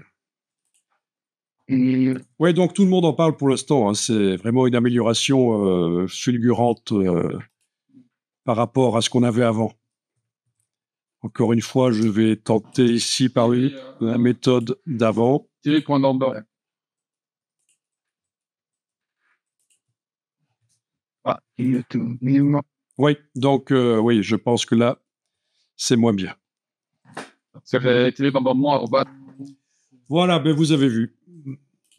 Ouais, donc tout le monde en parle pour l'instant. Hein. C'est vraiment une amélioration fulgurante par rapport à ce qu'on avait avant. Encore une fois, je vais tenter ici par la méthode d'avant. c'est les points d'ordre. Ah, il est tout. Oui, donc oui, je pense que là, c'est moins bien. Ça fait télé dans moi, on va. Voilà, ben vous avez vu.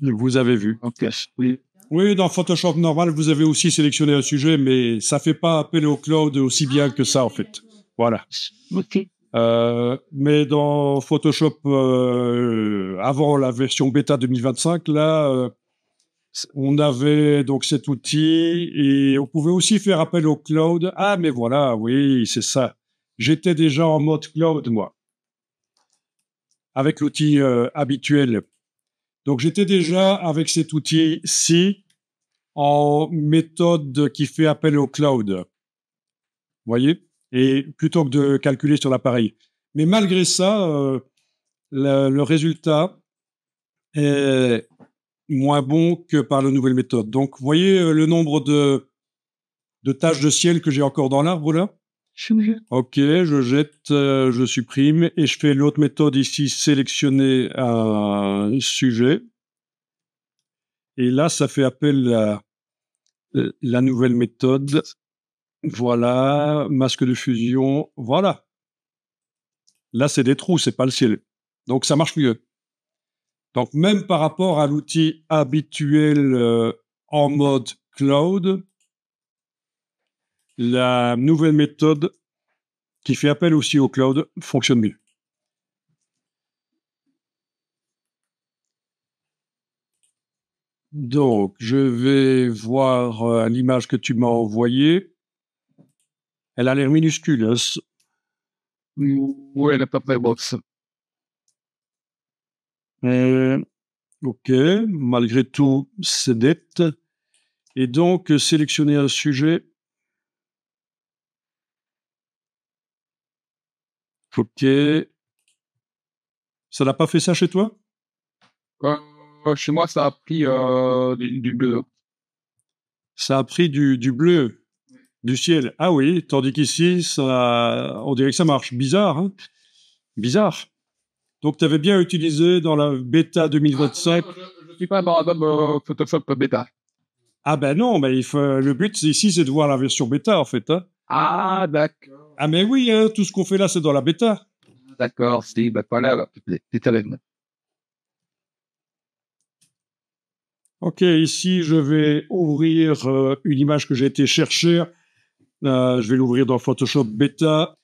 Vous avez vu. Ok, oui. Oui, dans Photoshop normal, vous avez aussi sélectionné un sujet, mais ça fait pas appel au cloud aussi bien que ça, en fait. Voilà. Ok. Mais dans Photoshop, avant la version bêta 2025, là, on avait donc cet outil et on pouvait aussi faire appel au cloud. Ah, mais voilà, oui, c'est ça. J'étais déjà en mode cloud, moi, avec l'outil habituel. Donc, j'étais déjà avec cet outil-ci en méthode qui fait appel au cloud. Voyez? Et plutôt que de calculer sur l'appareil. Mais malgré ça, le résultat est moins bon que par la nouvelle méthode. Donc, vous voyez le nombre de taches de ciel que j'ai encore dans l'arbre là? Ok, je jette, je supprime et je fais l'autre méthode ici, sélectionner un sujet. Et là, ça fait appel à la nouvelle méthode. Voilà, masque de fusion. Voilà. Là, c'est des trous, c'est pas le ciel. Donc, ça marche mieux. Donc, même par rapport à l'outil habituel en mode cloud, la nouvelle méthode qui fait appel aussi au cloud fonctionne mieux. Donc, je vais voir l'image que tu m'as envoyée. Elle a l'air minuscule. Hein. Oui, elle n'est pas très box. Ok, malgré tout, c'est net. Et donc, sélectionner un sujet. Ok. Ça n'a pas fait ça chez toi? Chez moi, ça a pris du bleu. Ça a pris du bleu, du ciel. Ah oui, tandis qu'ici, on dirait que ça marche. Bizarre, hein? Bizarre. Donc, tu avais bien utilisé dans la bêta 2025. Je ne suis pas dans la même Photoshop bêta. Ah ben non, mais le but ici, c'est de voir la version bêta, en fait. Hein. Ah, d'accord. Ah mais oui, hein, tout ce qu'on fait là, c'est dans la bêta. D'accord, si, bah voilà, c'est terrible. Ok, ici, je vais ouvrir une image que j'ai été chercher. Je vais l'ouvrir dans Photoshop Beta.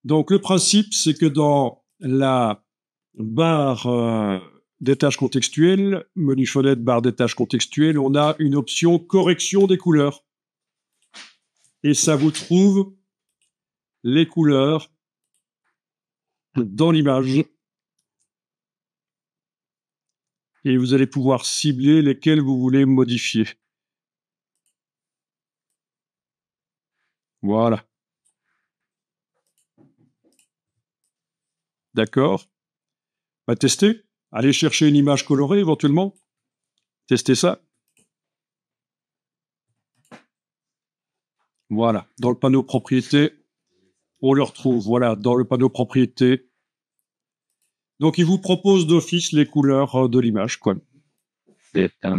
Donc, le principe, c'est que dans la barre des tâches contextuelles, menu fenêtre, barre des tâches contextuelles, on a une option correction des couleurs. Et ça vous trouve les couleurs dans l'image. Et vous allez pouvoir cibler lesquelles vous voulez modifier. Voilà. D'accord. Bah, tester. Allez chercher une image colorée éventuellement. Testez ça. Voilà. Dans le panneau propriété, on le retrouve. Voilà, dans le panneau propriété. Donc, il vous propose d'office les couleurs de l'image, quoi. C'est un